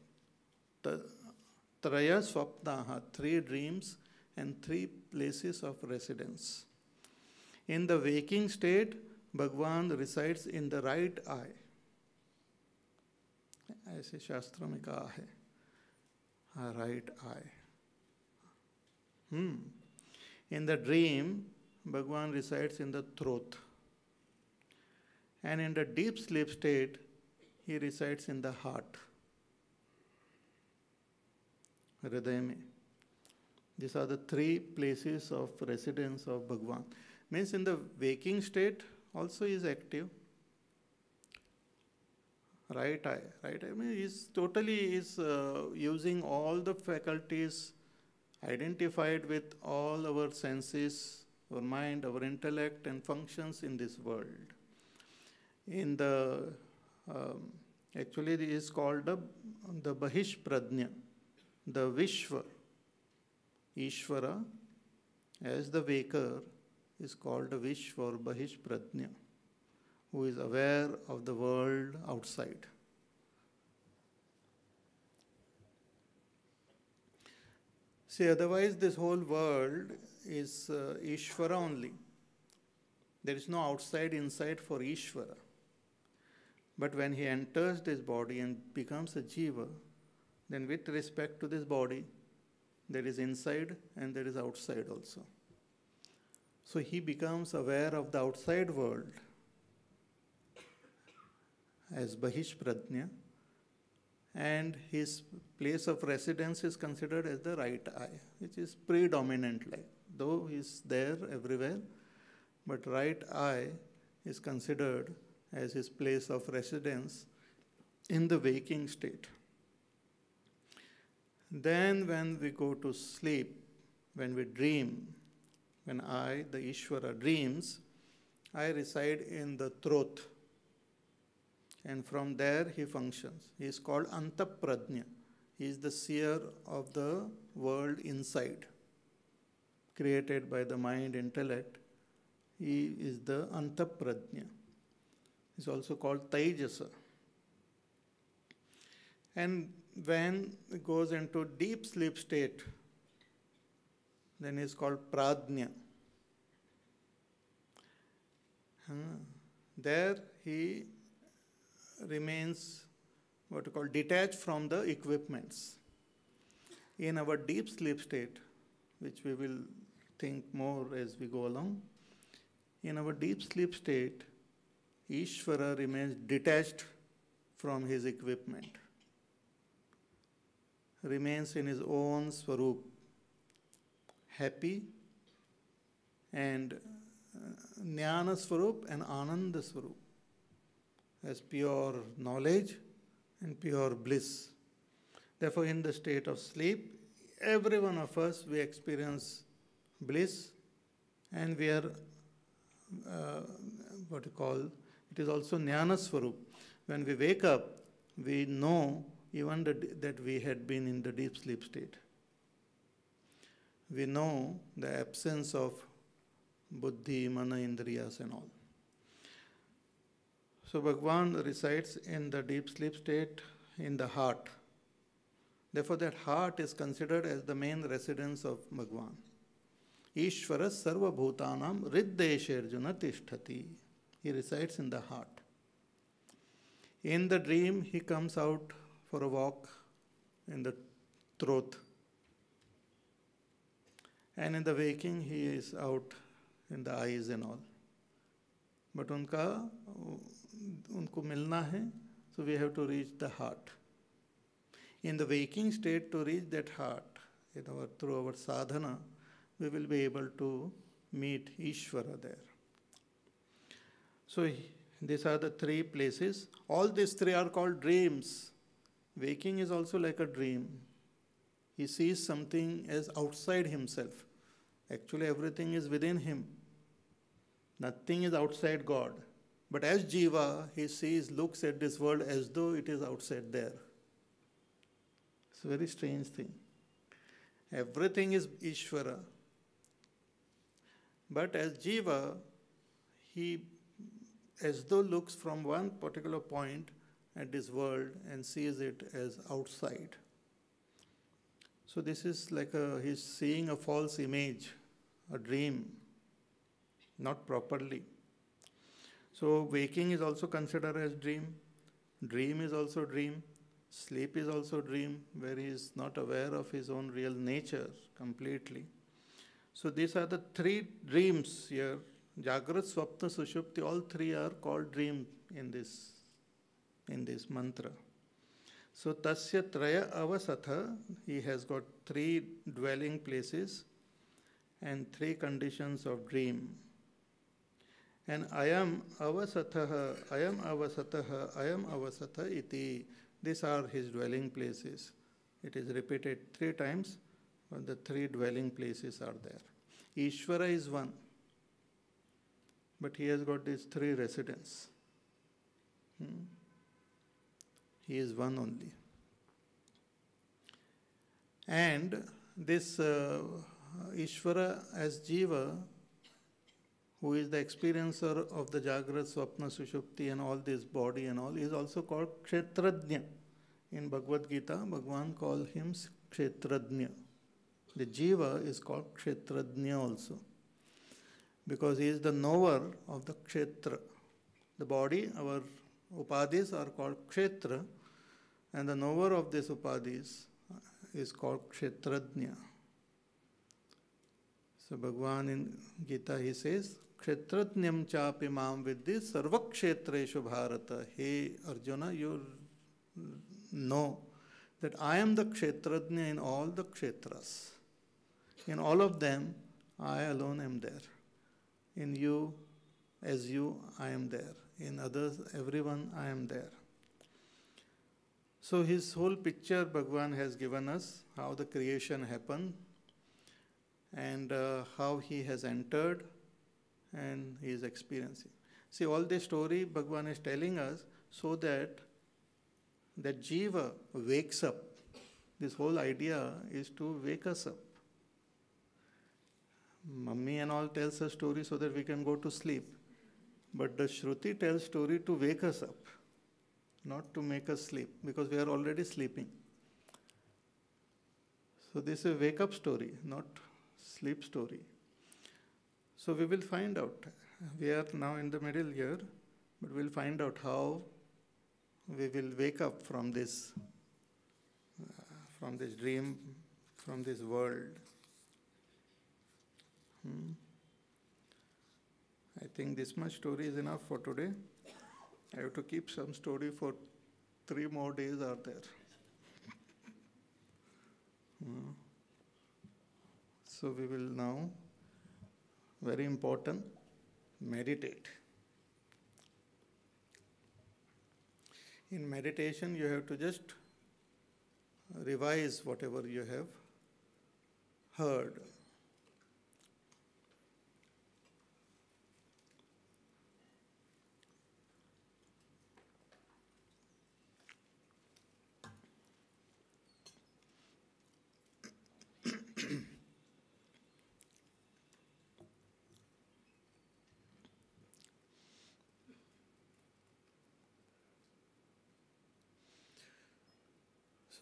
Traya swapnaha, three dreams and three places of residence. In the waking state, Bhagavan resides in the right eye. ऐसे शास्त्रों में कहा है, right eye. In the dream, Bhagavan resides in the throat. And in the deep sleep state, he resides in the heart. Hriday mein. These are the three places of residence of Bhagavan. Means in the waking state also he is active. Right eye. Right eye means using all the faculties identified with all our senses, our mind, our intellect, and functions in this world. In the actually it is called the Bahish Pradnya, the Vishwa. Ishvara, as the waker, is called a Vishwa or Bahish Pradnya, who is aware of the world outside. See, otherwise this whole world is Ishvara only. There is no outside, inside for Ishvara. But when he enters this body and becomes a jiva, then with respect to this body, there is inside and there is outside also. So he becomes aware of the outside world as Bahish Pradnya, and his place of residence is considered as the right eye, which is predominant light. Though he is there everywhere, but right eye is considered as his place of residence in the waking state. Then when we go to sleep, when we dream, when I, the Ishvara, dreams, I reside in the throat. And from there he functions. He is called Antapradnya. He is the seer of the world inside. created by the mind, intellect, he is the Antaprajna. It's also called Taijasa. And when it goes into deep sleep state, then it's called Pradnya. There he remains what you call detached from the equipments. In our deep sleep state, which we will think more as we go along, in our deep sleep state, Ishvara remains detached from his equipment, remains in his own Swarup, happy and Jnana Swarup and Ananda Swarup, as pure knowledge and pure bliss. Therefore, in the state of sleep, every one of us, we experience bliss, and we are, it is also Jnana Swarup. When we wake up, we know even that we had been in the deep sleep state. We know the absence of buddhi, mana, indriyas and all. So Bhagavan resides in the deep sleep state in the heart. Therefore, that heart is considered as the main residence of Bhagavan. Ishvara sarva bhutanam riddeshe arjuna tishtati. He resides in the heart. In the dream, he comes out for a walk in the throat. And in the waking, he is out in the eyes and all. But unko milna hai, so we have to reach the heart. In the waking state, to reach that heart, through our sadhana, we will be able to meet Ishvara there. So these are the three places. All these three are called dreams. Waking is also like a dream. He sees something as outside himself. Actually, everything is within him. Nothing is outside God. But as Jiva, he sees, looks at this world as though it is outside there. It's a very strange thing. Everything is Ishvara. But as Jiva, he as though looks from one particular point at this world and sees it as outside. So this is like he's seeing a false image, a dream, not properly. So waking is also considered as dream. Dream is also dream. Sleep is also dream, where he is not aware of his own real nature completely. So these are the three dreams here. Jagrat, Swapna, Sushupti, all three are called dream in this mantra. So Tasya Traya Avasatha, he has got three dwelling places and three conditions of dream. And Ayam Avasatha, Ayam Avasatha, Ayam Avasatha iti. These are his dwelling places. It is repeated 3 times, but the 3 dwelling places are there. Ishvara is one, but he has got these 3 residents. He is one only. And this Ishvara as Jiva, who is the experiencer of the Jagrat, Swapna, Sushupti and all this body and all, is also called Kshetrajna. In Bhagavad Gita, Bhagavan called him Kshetrajna. The Jiva is called Kshetrajna also, because he is the knower of the Kshetra. The body, our upadhis are called Kshetra, and the knower of these upadhis is called Kshetrajna. So Bhagavan in Gita, he says, Kshetrajnam chapi mam vidhi sarvakshetreshu bharata. Hey Arjuna, you know that I am the Kshetrajna in all the Kshetras. In all of them, I alone am there. In you, as you, I am there. In others, everyone, I am there. So his whole picture Bhagavan has given us, how the creation happened, and how he has entered and he is experiencing. See, all this story Bhagavan is telling us so that Jiva wakes up. This whole idea is to wake us up. Mummy and all tells a story so that we can go to sleep. But the Shruti tells story to wake us up, not to make us sleep, because we are already sleeping. So this is a wake up story, not sleep story. So we will find out. We are now in the middle here, but we'll find out how we will wake up from this dream, from this world. I think this much story is enough for today. I have to keep some story for 3 more days are there. So we will now, very important, meditate. In meditation, you have to just revise whatever you have heard.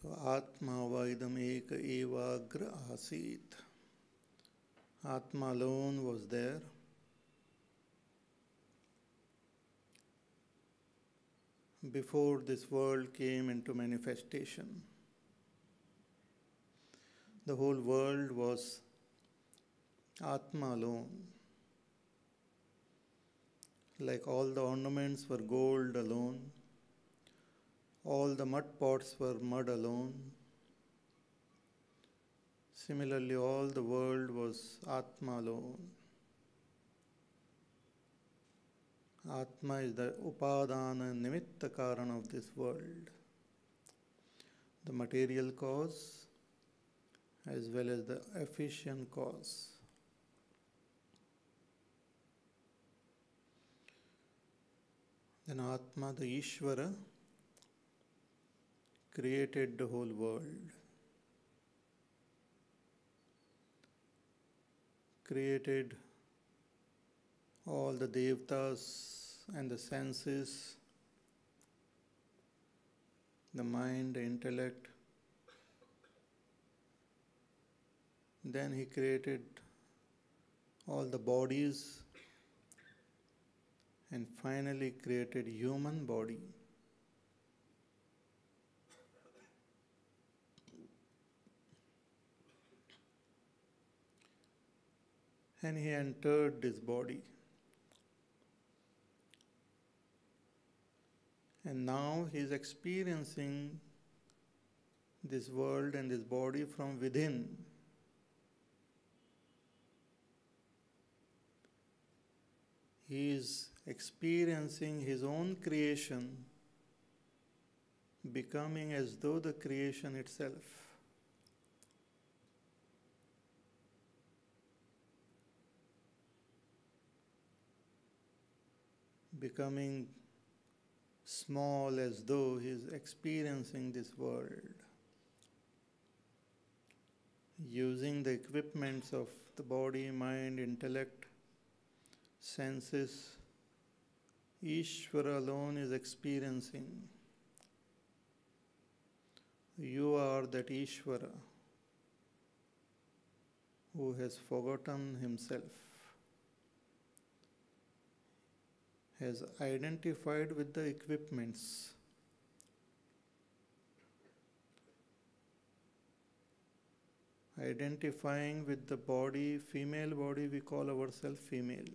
So, Atma Vaidam Eka Evagra Asit. Atma alone was there. Before this world came into manifestation. The whole world was Atma alone. Like all the ornaments were gold alone. All the mud pots were mud alone. Similarly, all the world was Atma alone. Atma is the upadana nimitta karana of this world. The material cause as well as the efficient cause. Then Atma, the Ishvara, created the whole world. Created all the devtas and the senses, the mind, the intellect. Then he created all the bodies and finally created human body. And he entered this body. And now he is experiencing this world and this body from within. He is experiencing his own creation, becoming as though the creation itself. Becoming small as though he is experiencing this world. Using the equipments of the body, mind, intellect, senses, Ishvara alone is experiencing. You are that Ishvara who has forgotten himself, has identified with the equipments. Identifying with the body, female body, we call ourselves female.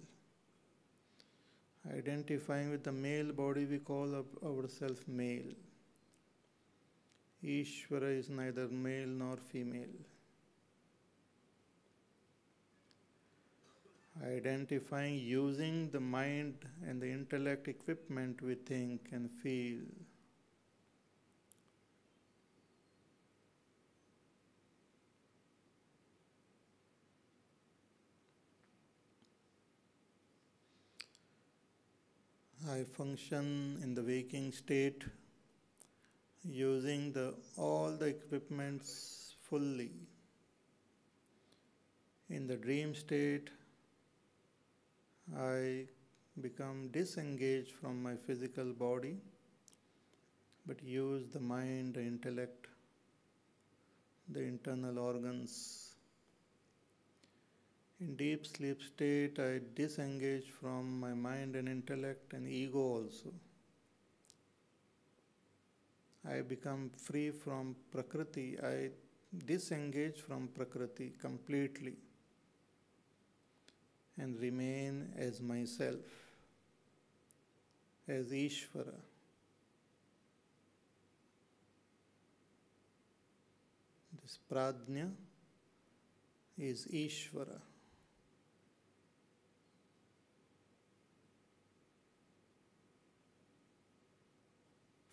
Identifying with the male body, we call ourselves male. Ishvara is neither male nor female. Identifying using the mind and the intellect equipment we think and feel. I function in the waking state using all the equipments fully In the dream state, I become disengaged from my physical body, but use the mind, the intellect, the internal organs. In deep sleep state, I disengage from my mind and intellect and ego also. I become free from Prakriti. I disengage from Prakriti completely and remain as myself, as Ishvara. This Pradnya is Ishvara.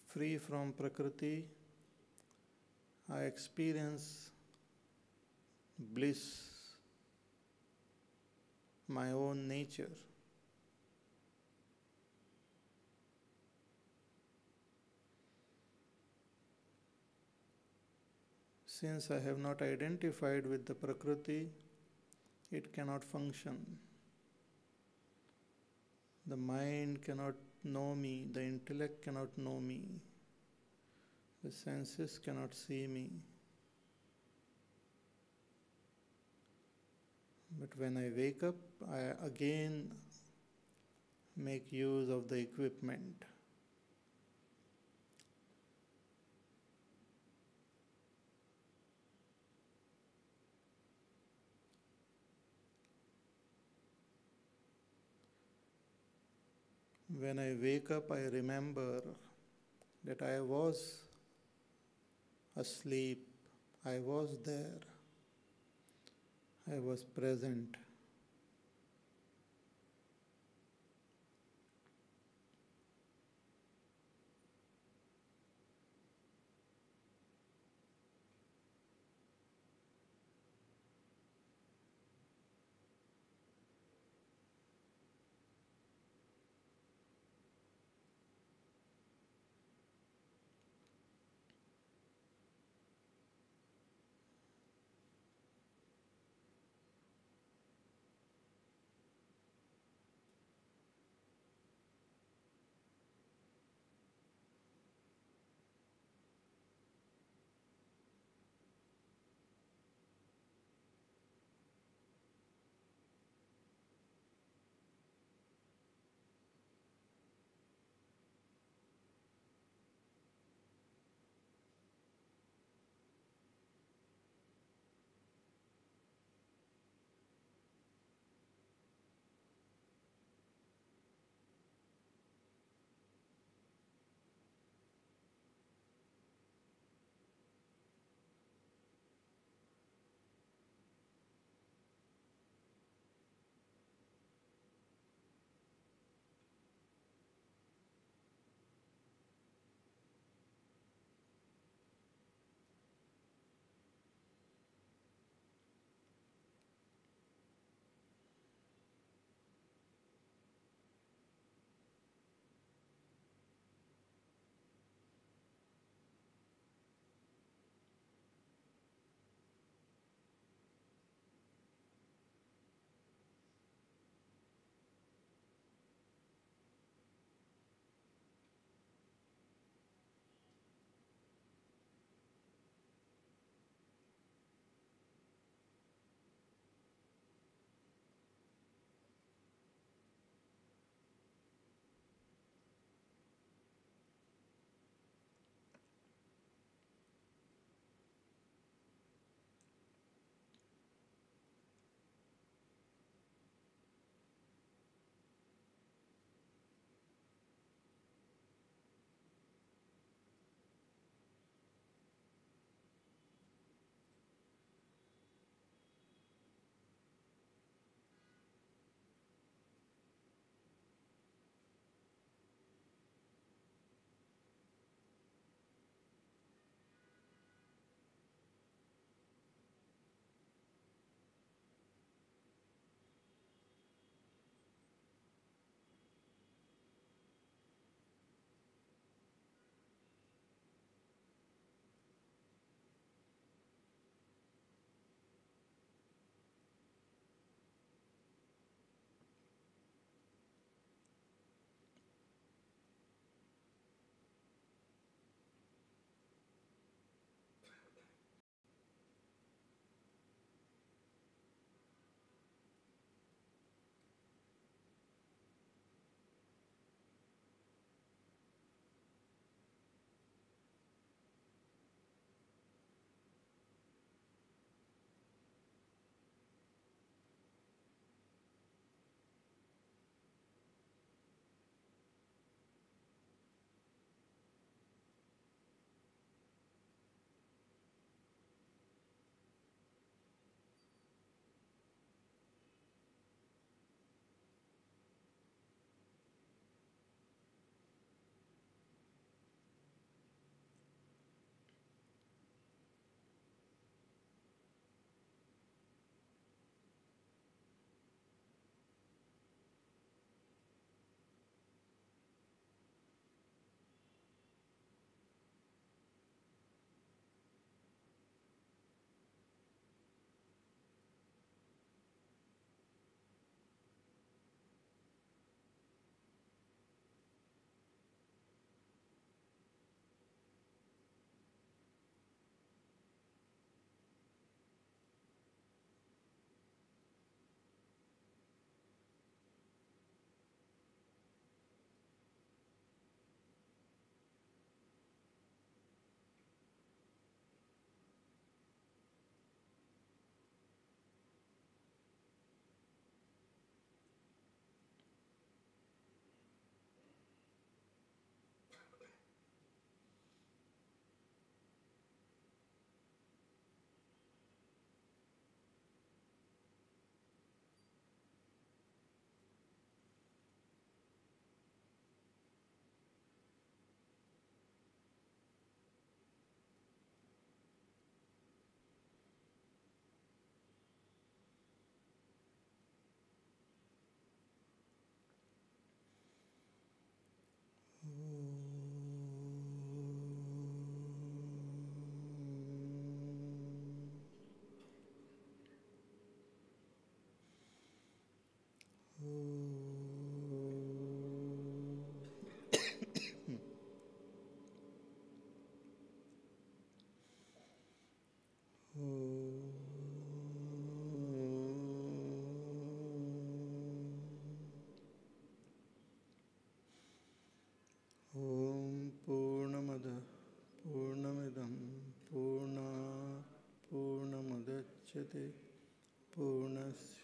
Free from Prakriti, I experience bliss, my own nature. Since I have not identified with the Prakriti, it cannot function. The mind cannot know me, the intellect cannot know me, the senses cannot see me. But when I wake up, I again make use of the equipment. When I wake up, I remember that I was asleep, I was there, I was present. ॐ पूर्णमदः पूर्णमिदं पूर्णमुदच्यते पूर्णस्य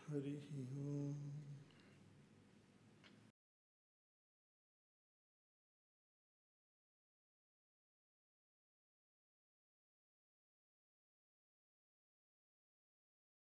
हरिः ओम्।